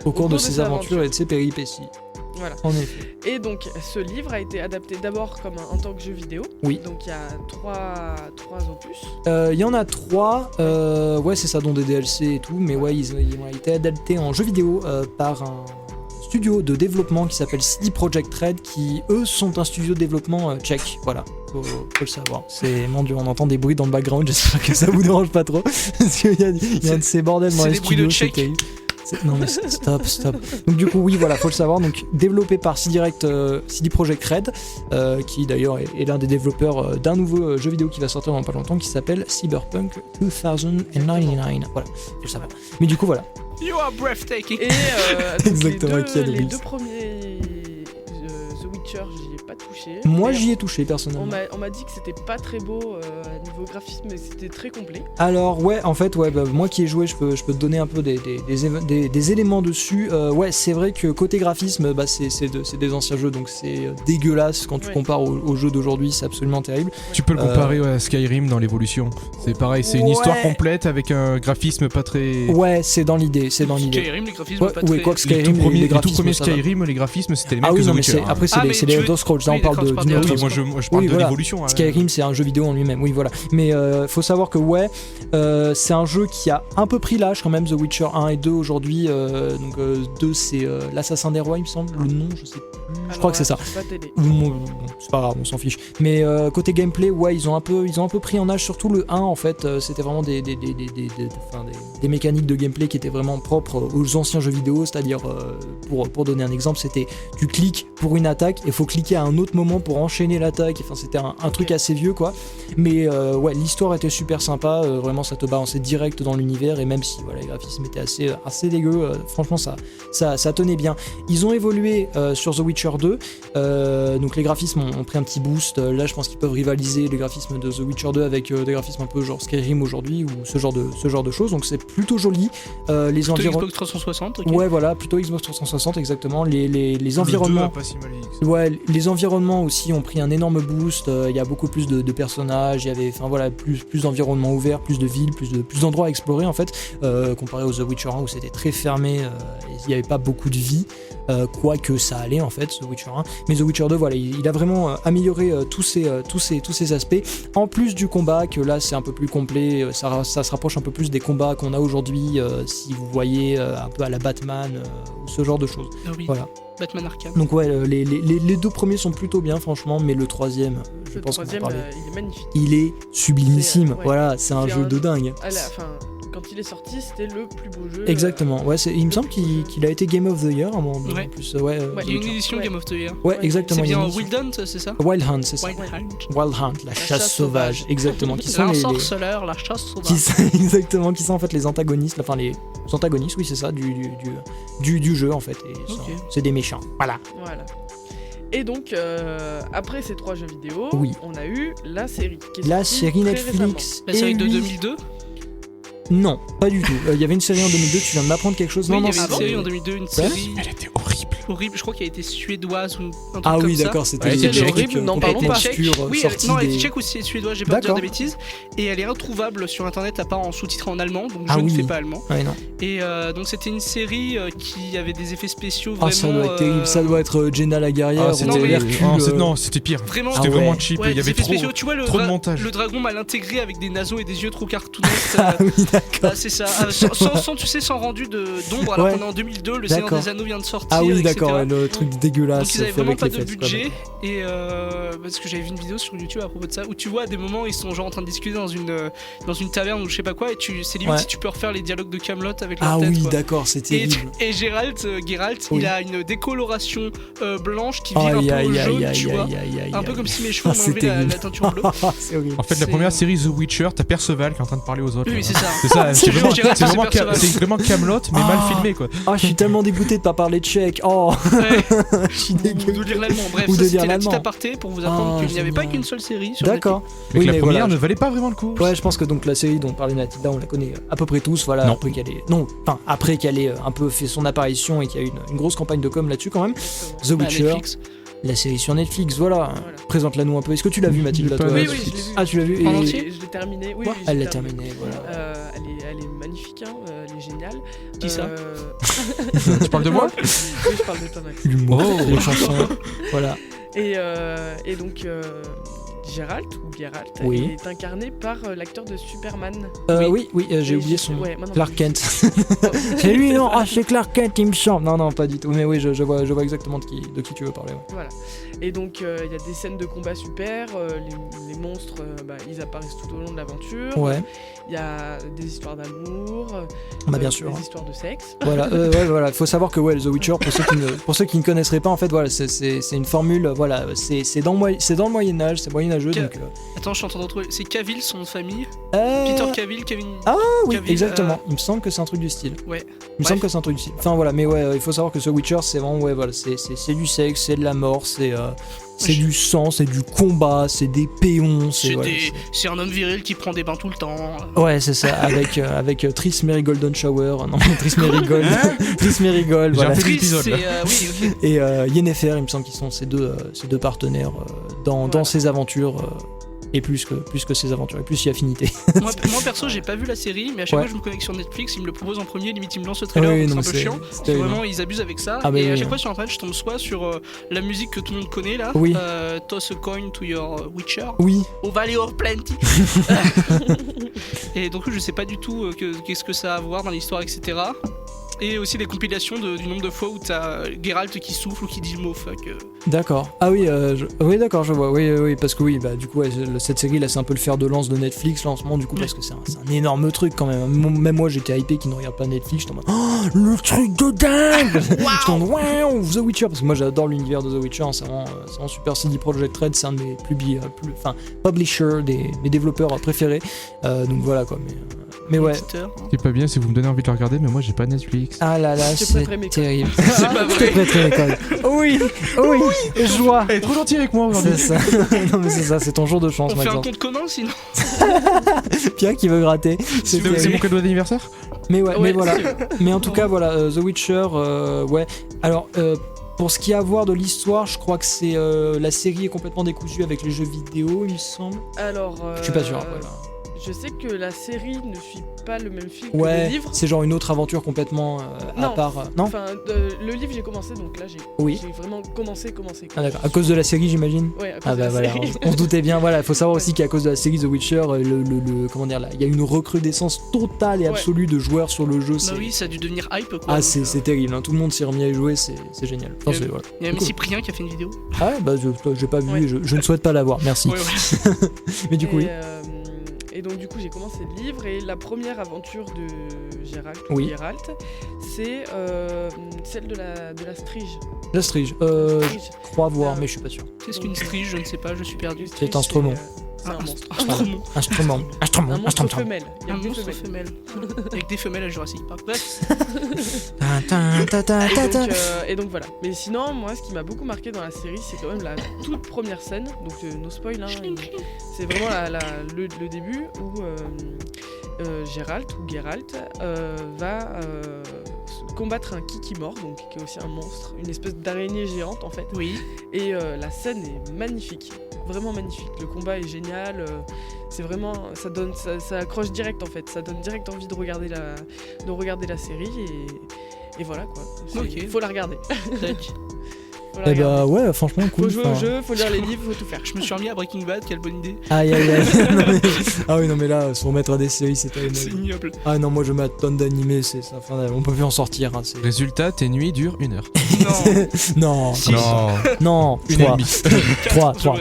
Au cours de ses aventures et de ses péripéties. Voilà. En effet. Et donc ce livre a été adapté d'abord comme en tant que jeu vidéo. Oui. Donc il y a trois opus. Il y en a 3, ouais c'est ça, dont des DLC et tout, mais ouais ils ont été adaptés en jeu vidéo par un studio de développement qui s'appelle CD Projekt Red, qui eux sont un studio de développement tchèque, voilà, faut le savoir. C'est, mon dieu, on entend des bruits dans le background, j'espère que ça vous dérange pas trop, parce qu'il y a un de ces bordels dans les studios, c'est terrible. Non mais stop. Donc du coup oui voilà, faut le savoir, donc développé par CD Projekt Red, qui d'ailleurs est l'un des développeurs d'un nouveau jeu vidéo qui va sortir dans pas longtemps, qui s'appelle Cyberpunk 2099, voilà, faut le savoir. Mais du coup voilà. You are breathtaking. Et exactement, les deux premiers The Witcher, j'y ai pas touché. Moi j'y ai touché personnellement. On m'a dit que c'était pas très beau niveau graphisme, mais c'était très complet. Alors ouais, en fait ouais, bah, moi qui ai joué, je peux te donner un peu des éléments dessus. Ouais, c'est vrai que côté graphisme, bah, c'est des anciens jeux, donc c'est dégueulasse quand tu compares aux jeux d'aujourd'hui, c'est absolument terrible. Tu peux le comparer à Skyrim dans l'évolution. C'est pareil, c'est une histoire complète avec un graphisme pas très... Ouais, c'est dans l'idée. Skyrim, les graphismes pas très... quoi que Skyrim, les tout premiers Skyrim, les graphismes, c'était les mêmes que The Witcher. Après c'est les Elder Scrolls, là on parle d'une autre... Moi je parle de l'évolution. Skyrim c'est un jeu vidéo en lui-même, oui voilà. Mais faut savoir que c'est un jeu qui a un peu pris l'âge quand même, The Witcher 1 et 2 aujourd'hui. Donc 2 c'est l'Assassin des Rois il me semble, le nom je sais plus. Je crois que c'est ça. C'est pas grave, on s'en fiche. Mais côté gameplay, ouais, ils ont un peu pris en âge, surtout le 1 en fait. C'était vraiment des mécaniques de gameplay qui étaient vraiment propres aux anciens jeux vidéo, c'est-à-dire pour donner un exemple, c'était tu cliques pour une attaque et faut cliquer à un autre moment pour enchaîner l'attaque. Enfin, c'était un truc assez vieux quoi. Mais ouais, l'histoire était super sympa. Vraiment, ça te balançait direct dans l'univers, et même si voilà, les graphismes étaient assez dégueux, franchement ça tenait bien. Ils ont évolué sur The Witcher 2. Donc les graphismes ont pris un petit boost. Là, je pense qu'ils peuvent rivaliser les graphismes de The Witcher 2 avec des graphismes un peu genre Skyrim aujourd'hui ou ce genre de choses. Donc c'est plutôt joli. Les Xbox 360. Okay. Ouais, voilà, plutôt Xbox 360 exactement. Les environnements. Ouais, les environnements aussi ont pris un énorme boost. Il y a beaucoup plus de personnages. Il y avait, enfin voilà, plus d'environnements ouverts, plus de villes, plus d'endroits à explorer en fait, comparé aux The Witcher 1 où c'était très fermé. Il n'y avait pas beaucoup de vie. Quoique ça allait en fait, The Witcher 1. Mais The Witcher 2, voilà, il a vraiment amélioré tous ces aspects. En plus du combat, que là c'est un peu plus complet, ça se rapproche un peu plus des combats qu'on a aujourd'hui, si vous voyez un peu à la Batman ou ce genre de choses. Ah oui. Voilà. Batman Arkham. Donc ouais, les deux premiers sont plutôt bien franchement, mais le troisième, je pense qu'on va en parler. Il est magnifique. Il est sublimissime, voilà, c'est un jeu de dingue. Quand il est sorti, c'était le plus beau jeu. Exactement, ouais, il me semble qu'il a été Game of the Year à un moment donné. Ouais. En plus, il y a une édition Game of the Year. Ouais, exactement. C'est bien Wild Hunt, c'est ça? Wild Hunt, c'est ça. Wild Hunt, la chasse sauvage, exactement. Qui sont l'ensorceleur, la chasse sauvage. Exactement, qui sont en fait les antagonistes, enfin les antagonistes, oui c'est ça, du jeu en fait. Et c'est des méchants, voilà. Et donc, après ces 3 jeux vidéo, on a eu la série. La série Netflix. La série de 2002. Non, pas du tout. Il y avait une série en 2002, tu viens de m'apprendre quelque chose. Oui, non, il y avait une série en 2002, une série... Elle était horrible. Je crois qu'elle était suédoise ou un truc ah comme oui, ça. d'accord, c'était horrible, n'en parlons pas. Oui, non, elle est tchèque ou suédoise, j'ai peur de dire des bêtises. Et elle est introuvable sur internet à part en sous-titré en allemand, donc je ne fais pas allemand. Ouais, non. Et donc c'était une série qui avait des effets spéciaux vraiment... Ah, ça doit être terrible, ça doit être Jenna la guerrière Non, c'était pire. Vraiment, c'était vraiment cheap, il y avait trop de montage. Le dragon mal intégré avec des naseaux et des yeux trop cartoonesques. Ah oui, d'accord. C'est ça, sans rendu d'ombre, alors qu'on est en 2002, le Seigneur des Anneaux vient de sortir. Ah oui, d'accord, le truc dégueulasse. Donc ils avaient vraiment pas de budget. Et parce que j'avais vu une vidéo sur YouTube à propos de ça, où tu vois à des moments ils sont genre en train de discuter dans une taverne ou je sais pas quoi, et c'est limite si tu peux refaire les dialogues de Kaamelott avec leur tête. Ah oui, quoi. D'accord, c'est terrible. Et Geralt, il a une décoloration blanche qui vire un peu au jaune, tu vois. Un peu comme si mes cheveux m'enlevaient la teinture bleue. C'est horrible. En fait, la première série The Witcher, t'as Perceval qui est en train de parler aux autres. Oui, c'est ça. C'est vraiment Kaamelott, mais mal filmé quoi. Ah, je suis tellement dégoûté de pas parler tchèque. Oh. Je suis dégoûté. Ou de lire l'allemand. Bref, ça c'était la petite aparté pour vous apprendre qu'il n'y avait pas qu'une seule série sur Netflix. D'accord. Mais la première ne valait pas vraiment le coup. Ouais, je pense que donc la série dont parlait Mathilda, on la connaît à peu près tous. Voilà. Non. Après qu'elle ait un peu fait son apparition et qu'il y a eu une grosse campagne de com là-dessus quand même. The Witcher. La série sur Netflix, voilà. Présente-la nous un peu. Est-ce que tu l'as vu, Mathilde, J'ai toi pas Oui, vu. oui, je l'ai vu. Ah, tu l'as vu En et- entier Je l'ai terminé. Oui, Ouais, oui, elle j'ai l'a terminé, voilà. Elle est magnifique, hein, elle est géniale. Qui ça Tu parles de moi? Oui, je parle de toi, Max. L'humour, Oh. les chansons. Voilà. Et donc, Geralt, ou Geralt, Oui. est incarné par l'acteur de Superman. Oui, j'ai Et oublié son. ouais, moi non Clark plus. Kent. C'est lui, non? Ah, c'est Clark Kent, il me semble. Non, pas du tout. Mais oui, je vois exactement de qui tu veux parler. Ouais. Voilà. Et donc, il y a des scènes de combat super, les monstres, ils apparaissent tout au long de l'aventure. Ouais, Il y a des histoires d'amour, bah bien sûr. des hein. histoires de sexe. Voilà, voilà. Faut savoir que The Witcher, pour ceux qui ne connaisseraient pas, en fait, voilà, c'est une formule. Voilà, c'est dans le Moyen Âge, c'est moyenâgeux. Que- Donc, Attends, je suis en train de retrouver. C'est Cavill, son nom de famille. euh, Peter Cavill, Kevin. Ah oui, Cavill, exactement. Il me semble que c'est un truc du style. Ouais. Il me semble que c'est un truc du style. Enfin voilà, mais ouais, il faut savoir que The Witcher, c'est vraiment, ouais, voilà, c'est du sexe, c'est de la mort, c'est du sang, c'est du combat, c'est des péons, voilà, C'est un homme viril qui prend des bains tout le temps. Ouais, c'est ça, avec Triss Mary Golden Shower, non, Triss Marigold, Triss Marigold, J'ai voilà. un peu Triss, l'épisode, là. oui, ok. Et Yennefer, il me semble qu'ils sont ces deux partenaires dans Voilà. ces aventures. Et plus que ces aventures, et plus il y a affinité. Moi perso, j'ai pas vu la série, mais à chaque Ouais. fois que je me connecte sur Netflix, ils me le proposent en premier, limite ils me lancent le trailer, Oui, donc non, c'est un mais peu chiant. c'est terrible. Vraiment, ils abusent avec ça. Ah, mais et à oui, chaque hein. fois sur internet, je tombe soit sur la musique que tout le monde connaît là, Oui. Toss a coin to your Witcher, Oui, au Valley of Plenty. Et donc je sais pas du tout qu'est-ce que ça a à voir dans l'histoire, etc. Et aussi des compilations du nombre de fois où t'as Geralt qui souffle ou qui dit le mot fuck. d'accord. Ah oui, oui, d'accord, je vois. Oui, parce que oui, bah du coup, ouais, cette série là, c'est un peu le fer de lance de Netflix là en ce moment, du coup, parce que c'est un énorme truc quand même. Même moi, j'étais hypé qui ne regarde pas Netflix. J'étais en mode, oh, le truc de dingue. J'étais en mode, wow, The Witcher, parce que moi, j'adore l'univers de The Witcher. Hein, c'est vraiment super. CD Projekt Red, c'est un de mes publishers, mes développeurs préférés. Donc voilà quoi. Mais ouais. Éditeur, hein. C'est pas bien si vous me donnez envie de le regarder, mais moi j'ai pas Netflix. Ah là là, Je te c'est prêterai mes codes. terrible. C'est pas Je te vrai. prêterai mes codes. Oui, joie. Elle est trop gentille avec moi aujourd'hui. C'est ça. Non mais c'est ça, c'est ton jour de chance On fait un maintenant. compte commun sinon. Pierre qui veut gratter. C'est C'est terrible. mon cadeau d'anniversaire? Mais ouais, mais Ouais, voilà. c'est- Mais en tout cas, voilà, The Witcher, ouais. Alors, pour ce qui a à voir de l'histoire, je crois que c'est la série est complètement décousue avec les jeux vidéo, il me semble. Alors, Je suis pas sûr. Après, là. je sais que la série ne suit pas le même fil que Ouais, le livre. c'est genre une autre aventure complètement à Non. part. Non. Enfin, le livre j'ai commencé, donc là j'ai Oui. vraiment commencé. Ah d'accord. À cause de la série, j'imagine. Ouais, à cause Ah de bah la voilà, série. on se doutait bien. Voilà, il faut savoir aussi qu'à cause de la série The Witcher, comment dire là, il y a une recrudescence totale et Ouais. absolue de joueurs sur le jeu. Bah c'est- oui, ça a dû devenir hype quoi. Ah donc, c'est terrible, hein. Tout le monde s'est remis à y jouer, c'est génial. Enfin, Et- c'est- voilà. Il y a même Cool. Cyprien qui a fait une vidéo. Ah ouais, bah j'ai pas vu, Ouais. et je ne souhaite pas l'avoir, merci. Ouais, ouais. Mais du coup oui. Et donc du coup j'ai commencé le livre et la première aventure de Geralt, Oui. c'est celle de la Strige. La Strige, Strige. crois voir, Ah. mais je suis pas sûr. Qu'est-ce qu'une strige? Je ne sais pas, je suis perdu. Strige, un instrument. C'est un monstre. Instrument. Instrument, Un monstre femelle. Il y a Un que des monstre femelles. femelle. Avec des femelles à Jurassic Park. Bref. Et donc voilà. Mais sinon, moi, ce qui m'a beaucoup marqué dans la série, c'est quand même la toute première scène. Donc, no spoil, hein, c'est vraiment le début où Geralt va combattre un Kikimor, donc qui est aussi un monstre, une espèce d'araignée géante en fait. Oui. Et la scène est magnifique, vraiment magnifique. Le combat est génial. C'est vraiment, ça accroche direct en fait. Ça donne direct envie de regarder la série et voilà quoi. Ok. Faut la regarder. Tac. Faut la Eh bah regarder. ouais, franchement cool. Faut jouer au Enfin, jeu, faut lire les livres, faut tout faire. Je me suis remis à Breaking Bad, quelle bonne idée. Aïe aïe aïe. Non, mais- Ah oui non mais là, se remettre à des séries, c'est terrible. C'est ignoble. Ah non, moi je mets à tonnes d'animés, c'est ça. Enfin, on peut plus en sortir. Hein, c'est- Résultat, tes nuits durent 1 heure. Non. Non, Si. non, Une et 3, demie.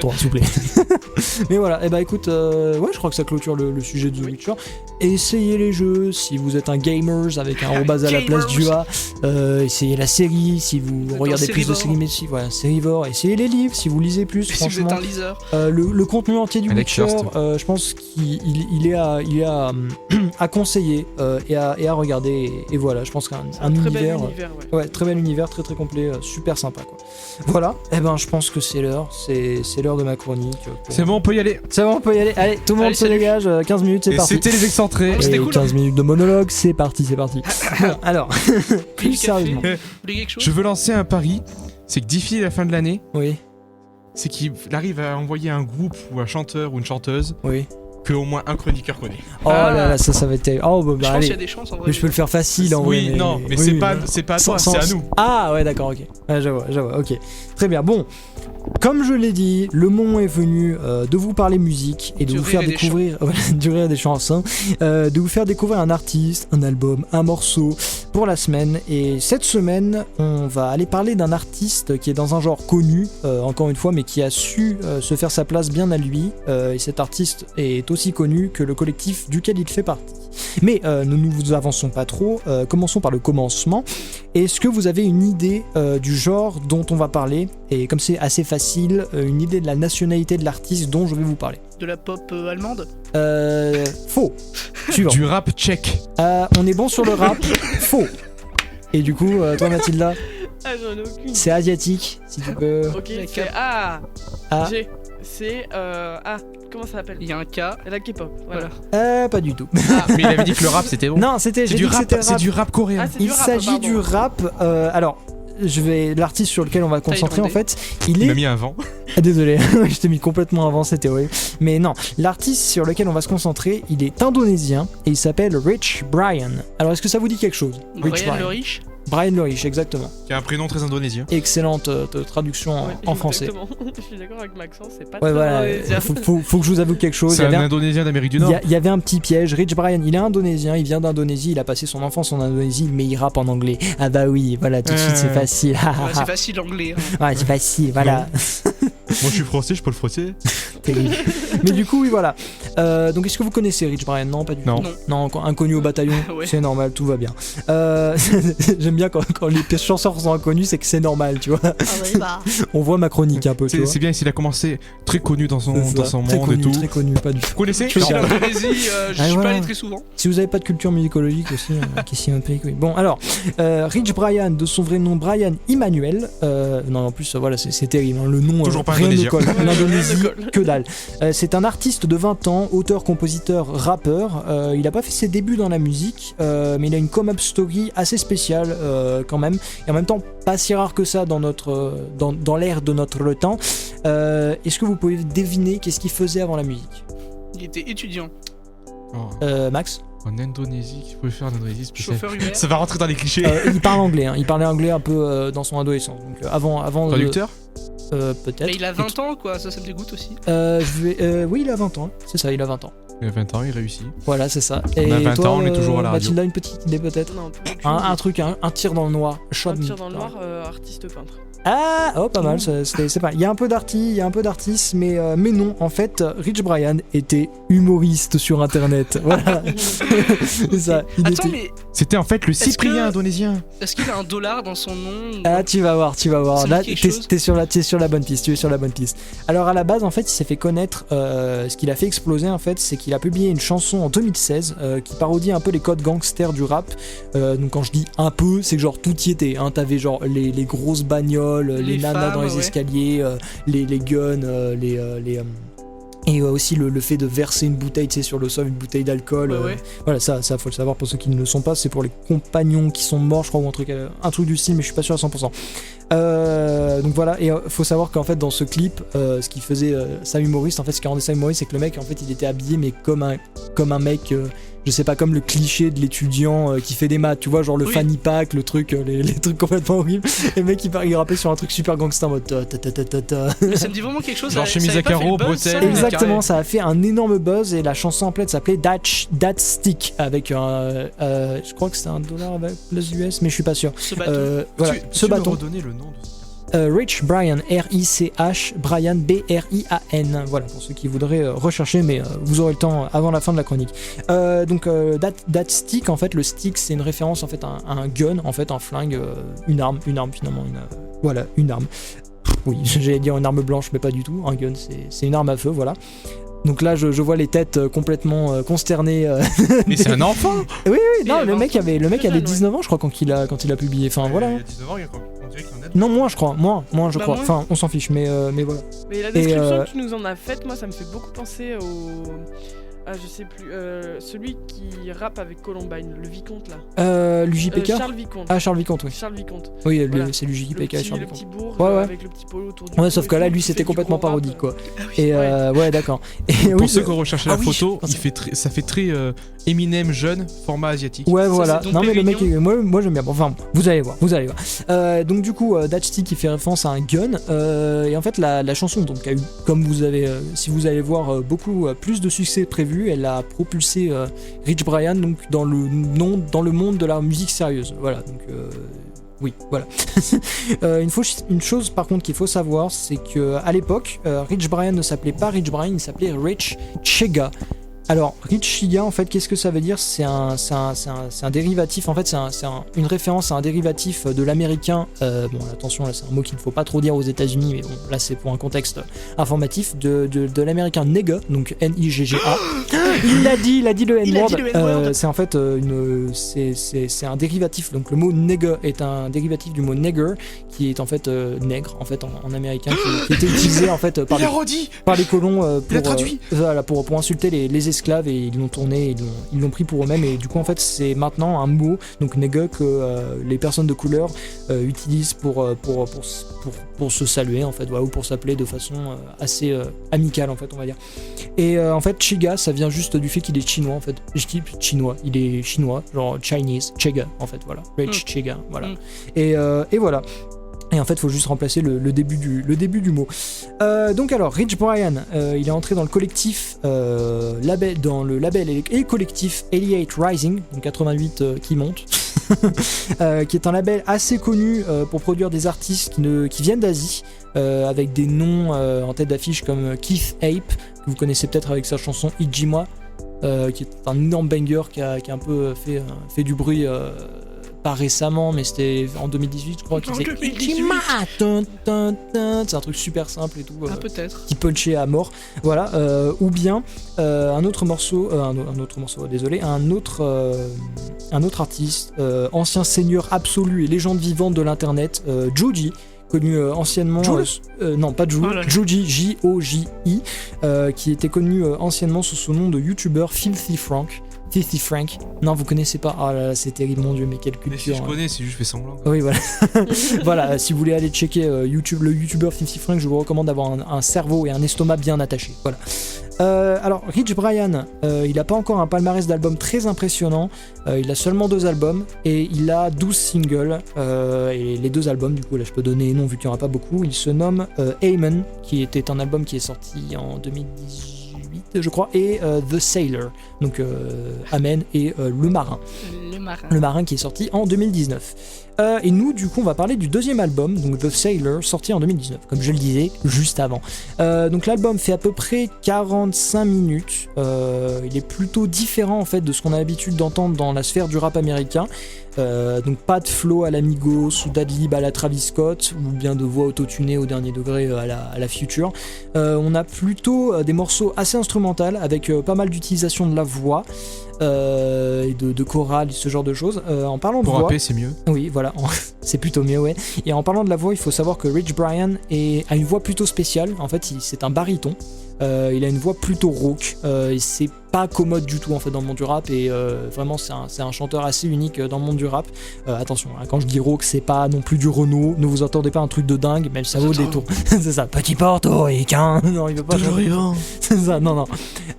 3, s'il vous plaît. Mais voilà, et bah écoute, ouais, je crois que ça clôture le sujet de The Witcher. Essayez les jeux si vous êtes un gamers avec un arrobase à la place du A. Essayez la série si vous êtes regardez un plus de sérivore. séries, mais si, voilà, sérivore. Essayez les livres si vous lisez plus, Si vous êtes franchement. un liseur. Le contenu entier du Alex Witcher, Hurst. je pense qu'il est à conseiller et à regarder. Et voilà, je pense qu'un C'est un très bel univers. univers, ouais. Ouais, très bel univers, très très complet, super sympa quoi. Voilà, et ben je pense que c'est l'heure de ma chronique. C'est bon, on peut y aller. C'est bon, on peut y aller. Allez, tout le monde Allez, se salut. dégage, 15 minutes, c'est Et parti. c'était les excentrés. C'était Et cool. 15 minutes de monologue, c'est parti. Bon, alors, plus Plus café. sérieusement. Vous voulez quelque chose? Je veux lancer un pari. C'est que d'ici la fin de l'année, Oui. c'est qu'il arrive à envoyer un groupe ou un chanteur ou une chanteuse Oui. que au moins un chroniqueur connaît. Oh là là, ça va être terrible. Oh bah, Je pense allez. qu'il y a des chances en vrai. Mais je peux le faire facile en vrai. Oui, non, mais oui, c'est oui, pas, mais- c'est pas à sans- toi, c'est à sans- nous. Ah ouais, d'accord, ok. Ouais, je vois, ok. Très bien. Bon, comme je l'ai dit, le moment est venu de vous parler musique et de Du vous rire faire et des découvrir du rire et des chansons, de vous faire découvrir un artiste, un album, un morceau pour la semaine. Et cette semaine, on va aller parler d'un artiste qui est dans un genre connu, encore une fois, mais qui a su se faire sa place bien à lui. Et cet artiste est aussi connu que le collectif duquel il fait partie. Mais ne nous avançons pas trop, commençons par le commencement. Est-ce que vous avez une idée du genre dont on va parler? Et comme c'est assez facile, une idée de la nationalité de l'artiste dont je vais vous parler. De la pop allemande. Faux. Suivant. Du rap tchèque. On est bon sur le rap. Faux. Et du coup, toi Mathilda, Ah, j'en ai aucune. c'est asiatique, si tu peux. Ok, La c'est cap. A. Ah. G. C'est comment ça s'appelle? Il y a un K. La K-pop. Voilà. Pas du tout. Mais il avait dit que le rap c'était bon. Non, j'ai c'est dit du que rap, c'était c'est du rap coréen. Ah, c'est du Il rap, s'agit pardon. du rap. Alors, l'artiste sur lequel on va concentrer en Thaïlandais. fait, il Il m'a est. mis un vent. Ah, désolé, je t'ai mis complètement avant, c'était horrible. Mais non, l'artiste sur lequel on va se concentrer, il est indonésien et il s'appelle Rich Brian. Alors, est-ce que ça vous dit quelque chose? Brian le riche. Brian le Rich, exactement. Qui a un prénom très indonésien. Excellente traduction Ouais, en français. exactement. Je suis d'accord avec Maxence, c'est pas Ouais, très voilà, indonésien. faut que je vous avoue quelque chose. C'est Il y avait un un- indonésien d'Amérique du Il Nord. y avait un petit piège. Rich Brian, il est indonésien, il vient d'Indonésie, il a passé son enfance en Indonésie, mais il rappe en anglais. Ah bah oui, voilà, tout de suite c'est facile. Ouais, c'est facile l'anglais. hein. Ouais, c'est facile, voilà. Moi je suis français, je peux le français. Terrible. Mais du coup, oui, voilà. Donc, est-ce que vous connaissez Rich Brian? Non, pas du Non. tout. Non, inconnu au bataillon, Ouais. c'est normal, tout va bien. J'aime bien quand les chansons sont inconnues, c'est que c'est normal, tu vois. On voit ma chronique un peu, tu vois. C'est bien s'il a commencé très connu dans son, C'est dans ça. son Très monde connu, et tout. très connu, pas du tout. Vous connaissez Je suis En sûr. Indonésie, je Ah, suis voilà. pas allé très souvent. Si vous avez pas de culture musicologique aussi, question un peu. Oui. Bon, alors, Rich Brian, de son vrai nom Brian Emmanuel. Non, en plus, voilà, c'est terrible. Hein, le nom, Toujours pas rien ne indonésien. colle. Ouais, L'Indonésie, rien ne colle. que dalle. C'est un artiste de 20 ans, auteur, compositeur, rappeur. Il a pas fait ses débuts dans la musique, mais il a une come-up story assez spéciale quand même. Et en même temps, pas si rare que ça dans dans l'ère de notre temps. Est-ce que vous pouvez deviner qu'est-ce qu'il faisait avant la musique? Il était étudiant, Oh, Max? en Indonésie, qu'est-ce qu'il pouvait faire en Indonésie spécial. chauffeur Uber. Ça va rentrer dans les clichés. Il parle anglais, hein. Il parlait anglais un peu dans son adolescence. Donc avant Traducteur peut-être. Mais il a 20 ans quoi, ça me dégoûte aussi. Oui, il a 20 ans. C'est ça, il a 20 ans. Il a 20 ans, il réussit. Voilà, c'est ça. On a 20 toi, ans, on est toujours à la radio. Mathilda, une petite idée peut-être? Non, Un truc, un tir dans le noir. Shot Un me. tir dans le noir, artiste peintre. Ah, oh, pas mal, c'est pas. Il y a un peu d'artistes, mais non. En fait, Rich Brian était humoriste sur Internet. Voilà, c'est ça. Il Attends, était- mais C'était en fait le Est-ce Cyprien que- indonésien. est-ce qu'il a un dollar dans son nom ou- Ah, tu vas voir. Ça me Là, dit quelque chose. t'es sur la bonne piste. Tu es sur la bonne piste. Alors à la base, en fait, il s'est fait connaître. Ce qui l'a fait exploser, en fait, c'est qu'il a publié une chanson en 2016 qui parodie un peu les codes gangsters du rap. Donc quand je dis un peu, c'est que genre tout y était. Hein. T'avais genre les grosses bagnoles, les nanas femmes, dans les ouais. escaliers, les guns, et aussi le fait de verser une bouteille, tu sais, sur le sol, une bouteille d'alcool. Ouais, ouais. Voilà, ça faut le savoir pour ceux qui ne le sont pas. C'est pour les compagnons qui sont morts, je crois, ou un truc du style, mais je suis pas sûr à 100%. Donc voilà, et faut savoir qu'en fait dans ce clip, ce qui faisait ça humoriste, en fait, ce qui rendait ça humoriste, c'est que le mec, en fait, il était habillé mais comme un mec, je sais pas, comme le cliché de l'étudiant qui fait des maths, tu vois, genre le Oui. fanny pack, le truc, les trucs complètement horribles. Et le mec, il rappait sur un truc super gangster en mode ta ta ta ta ta ta. Mais ça me dit vraiment quelque chose. Genre ça- chemise ça avait à pas fait carreaux, le buzz, ça bretelles, Exactement, carré. ça a fait un énorme buzz et la chanson en pleine s'appelait That Stick avec je crois que c'était $1 avec plus US, mais je suis pas sûr. Ce bâton. Voilà, ce bâton. me redonner le nom de Rich Brian, R-I-C-H, Brian, B-R-I-A-N. Voilà, pour ceux qui voudraient rechercher, mais vous aurez le temps avant la fin de la chronique. Donc, that Stick, en fait, le stick, c'est une référence en fait à un gun, en fait, un flingue, une arme finalement, voilà, une arme. Oui, j'allais dire une arme blanche, mais pas du tout. Un gun, c'est une arme à feu, voilà. Donc là, je vois les têtes complètement consternées. Mais c'est un enfant. Oui, Il non, a le 20 mec avait jeune, 19 ans, je crois, quand il a publié. Enfin, voilà. Il a 19 ans, on dirait qu'il en a. Non, moins, je crois. Moins, je Bah, crois. moins. Enfin, on s'en fiche, mais voilà. Mais la Et, description que tu nous en as faite, moi, ça me fait beaucoup penser Ah, je sais plus. Celui qui rappe avec Columbine, le Vicomte là. L'UJPK Charles Vicomte. Ah, Charles Vicomte, oui. Charles Vicomte. Oui, Voilà. c'est l'UJPK, Charles Le Vicomte. petit bourg Ouais, ouais. avec le petit polo autour du Ouais, cou sauf et que là, tout, lui, qui c'était fait du complètement gros rap. parodique, quoi. Et ouais, d'accord. Et Pour oui, ceux qui ont recherché Ah la oui, photo, pardon. ça fait très Eminem jeune, format asiatique. Ouais, Ça, voilà. c'est Dom Non, mais le mec, Pérignon. moi j'aime bien. Bon, enfin, vous allez voir. Donc, du coup, Dutch qui fait référence à un gun. Et en fait, la chanson, donc, a eu, comme vous avez, si vous allez voir, beaucoup plus de succès prévu, elle a propulsé Rich Brian donc, dans le monde de la musique sérieuse. Voilà. Donc, oui, voilà. Une chose par contre qu'il faut savoir, c'est que à l'époque, Rich Brian ne s'appelait pas Rich Brian, il s'appelait Rich Chega. Alors, Rich Chega, en fait, qu'est-ce que ça veut dire ? C'est un dérivatif, en fait, c'est une référence à un dérivatif de l'américain, bon, attention, là, c'est un mot qu'il ne faut pas trop dire aux États-Unis, mais bon, là, c'est pour un contexte informatif, de l'américain nigga, donc N-I-G-G-A. Il a dit le N-word. C'est en fait c'est un dérivatif, donc le mot nigga est un dérivatif du mot nigger, qui est en fait nègre, en fait, en américain, qui était utilisé, en fait, par les colons pour insulter les esclaves, et ils l'ont tourné, ils l'ont pris pour eux-mêmes, et du coup en fait c'est maintenant un mot, donc nigga, que les personnes de couleur utilisent pour se saluer, en fait, voilà, ou pour s'appeler de façon assez amicale, en fait, on va dire. Et en fait Chega, ça vient juste du fait qu'il est chinois, en fait. Je dis chinois, il est chinois, genre Chinese, Chega, en fait, voilà. Rich Chega, voilà. Et voilà. Et en fait, il faut juste remplacer le début du mot. Donc alors, Rich Brian, il est entré dans le collectif, dans le label et collectif 88 Rising, donc 88 qui monte, qui est un label assez connu pour produire des artistes qui viennent d'Asie, avec des noms en tête d'affiche comme Keith Ape, que vous connaissez peut-être avec sa chanson Ijima, qui est un énorme banger qui a un peu fait du bruit. Pas récemment, mais c'était en 2018, je crois, qu'il faisait Ijima. C'est un truc super simple et tout. Peut-être. Qui punchait à mort. Voilà. Ou bien un autre artiste, ancien seigneur absolu et légende vivante de l'internet, Joji, connu anciennement... non, pas Joji, Joji, J-O-J-I, qui était connu anciennement sous son nom de youtubeur Filthy Frank. Non, vous connaissez pas. Ah là là, c'est terrible, mon dieu, mais quelle culture. Mais si je connais, c'est juste fait semblant. Oui, voilà. Voilà, si vous voulez aller checker le youtubeur Filthy Frank, je vous recommande d'avoir un cerveau et un estomac bien attachés. Voilà. Alors, Rich Brian, il n'a pas encore un palmarès d'albums très impressionnant. Il a seulement 2 albums et il a 12 singles. Et les 2 albums, du coup, là je peux donner les noms vu qu'il n'y en aura pas beaucoup. Il se nomme Amen, qui était un album qui est sorti en 2018. Je crois, et The Sailor, donc Amen, et Le Marin qui est sorti en 2019. Et nous, du coup, on va parler du deuxième album, donc The Sailor, sorti en 2019, comme je le disais juste avant. Donc l'album fait à peu près 45 minutes. Il est plutôt différent en fait de ce qu'on a l'habitude d'entendre dans la sphère du rap américain. Donc pas de flow à la Migos ou d'adlib à la Travis Scott, ou bien de voix autotunée au dernier degré à la Future. On a plutôt des morceaux assez instrumentaux avec pas mal d'utilisation de la voix et de chorale, ce genre de choses. En parlant de pour voix, rapper, c'est mieux. Oui, voilà, c'est plutôt mieux, ouais. Et en parlant de la voix, il faut savoir que Rich Brian a une voix plutôt spéciale. En fait, c'est un baryton. Il a une voix plutôt rauque. Et c'est pas commode du tout en fait dans le monde du rap, et vraiment c'est un chanteur assez unique dans le monde du rap. Attention, hein, quand je dis rauque, c'est pas non plus du Renault, ne vous attendez pas à un truc de dingue, même si ça vaut le détour. C'est ça, petit portoricain. Non, il veut pas. Toujours vivant. C'est ça, non.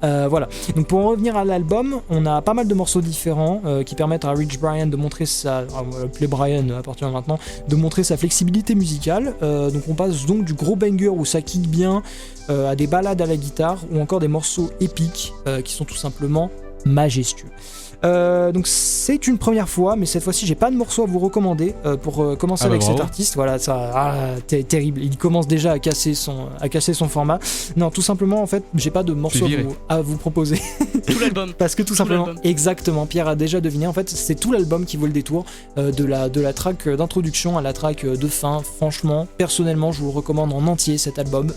Voilà. Donc pour en revenir à l'album, on a pas mal de morceaux différents qui permettent à Rich Brian de montrer l'appeler Brian à partir de maintenant, de montrer sa flexibilité musicale. Donc on passe donc du gros banger où ça kick bien, à des ballades à la guitare, ou encore des morceaux épiques qui sont tout simplement majestueux. Donc c'est une première fois, mais cette fois-ci j'ai pas de morceau à vous recommander pour commencer avec cet artiste. Voilà, ça terrible. Il commence déjà à casser son format. Non, tout simplement en fait, j'ai pas de morceau à vous proposer. Tout l'album. Parce que tout simplement, exactement, Pierre a déjà deviné. En fait, c'est tout l'album qui vaut le détour, de la track d'introduction à la track de fin. Franchement, personnellement, je vous le recommande en entier cet album.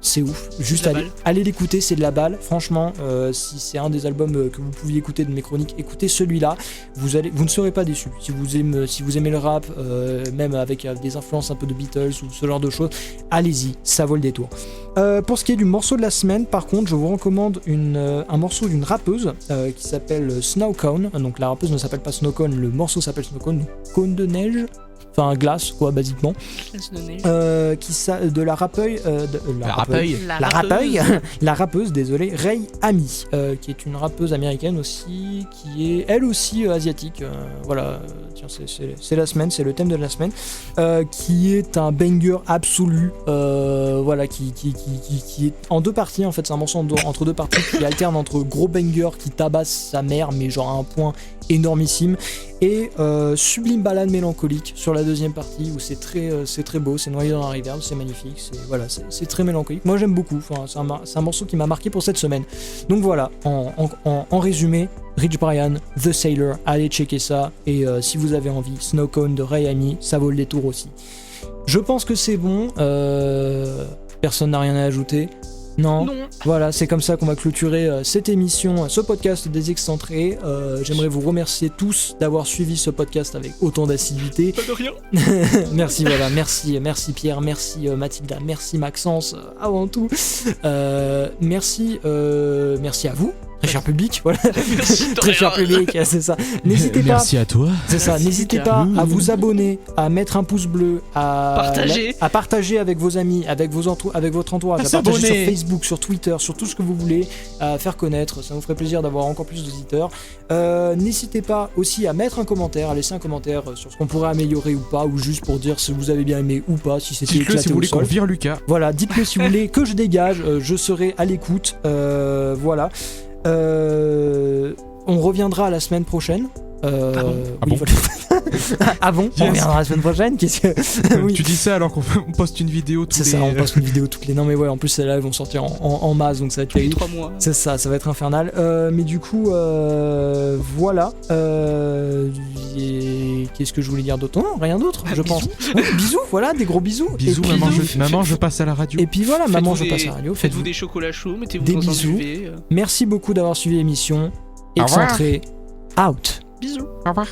C'est ouf, juste allez l'écouter, c'est de la balle. Franchement, si c'est un des albums que vous pouviez écouter de mes chroniques, écoutez celui-là, vous ne serez pas déçus. Si vous aimez le rap, même avec des influences un peu de Beatles ou ce genre de choses, allez-y, ça vaut le détour. Pour ce qui est du morceau de la semaine, par contre, je vous recommande un morceau d'une rappeuse qui s'appelle Snowcone. Donc la rappeuse ne s'appelle pas Snowcone, le morceau s'appelle Snowcone, cône de neige. Enfin, glace, quoi, basiquement. De la rappeuse. La rappeuse, désolé, Rei Ami, qui est une rappeuse américaine aussi, qui est elle aussi asiatique. Voilà, tiens, c'est la semaine, c'est le thème de la semaine, qui est un banger absolu. Voilà, qui est en deux parties en fait. C'est un morceau entre deux parties qui alterne entre gros banger qui tabasse sa mère, mais genre à un point énormissime, et sublime balade mélancolique sur la deuxième partie où c'est très beau, c'est noyé dans la reverb, c'est magnifique, c'est très mélancolique. Moi j'aime beaucoup, c'est un morceau qui m'a marqué pour cette semaine. Donc voilà, en résumé, Rich Brian, The Sailor, allez checker ça, et si vous avez envie, Snowcone de Rei Ami, ça vaut le détour aussi. Je pense que c'est bon, personne n'a rien à ajouter. Non. Voilà, c'est comme ça qu'on va clôturer cette émission, ce podcast des excentrés. J'aimerais vous remercier tous d'avoir suivi ce podcast avec autant d'assiduité. Pas de rien. Merci, voilà, merci Pierre, merci Mathilda, merci Maxence, avant tout. Merci à vous. Très cher public, voilà. Très cher public, c'est ça. N'hésitez pas. Merci à toi. C'est ça. N'hésitez pas à vous abonner, à mettre un pouce bleu, à partager avec vos amis, avec votre entourage, à partager sur Facebook, sur Twitter, sur tout ce que vous voulez, à faire connaître. Ça nous ferait plaisir d'avoir encore plus d'auditeurs. N'hésitez pas aussi à mettre un commentaire, à laisser un commentaire sur ce qu'on pourrait améliorer ou pas, ou juste pour dire si vous avez bien aimé ou pas, si c'était éclaté si vous voulez au sol. qu'on vire Lucas. Voilà, dites-le si vous voulez que je dégage, je serai à l'écoute. Voilà. On reviendra la semaine prochaine. On reviendra la semaine prochaine. Qu'est-ce que oui. Tu dis ça alors qu'on poste une vidéo toutes c'est les... ça, on poste une vidéo toutes les. Non mais ouais, en plus celles-là elles vont sortir en masse, donc ça va être terrible. 3 mois. C'est ça, ça va être infernal. Mais du coup, voilà. Et qu'est-ce que je voulais dire d'autre? Non, rien d'autre, je pense. Oui, bisous, voilà, des gros bisous. Bisous, puis, maman, je passe à la radio. Et puis voilà, maman, je passe à la radio. Faites-vous des chocolats chauds, mettez-vous des dans bisous. un duvet. Merci beaucoup d'avoir suivi l'émission. Excentré, out. Bisous. Au revoir.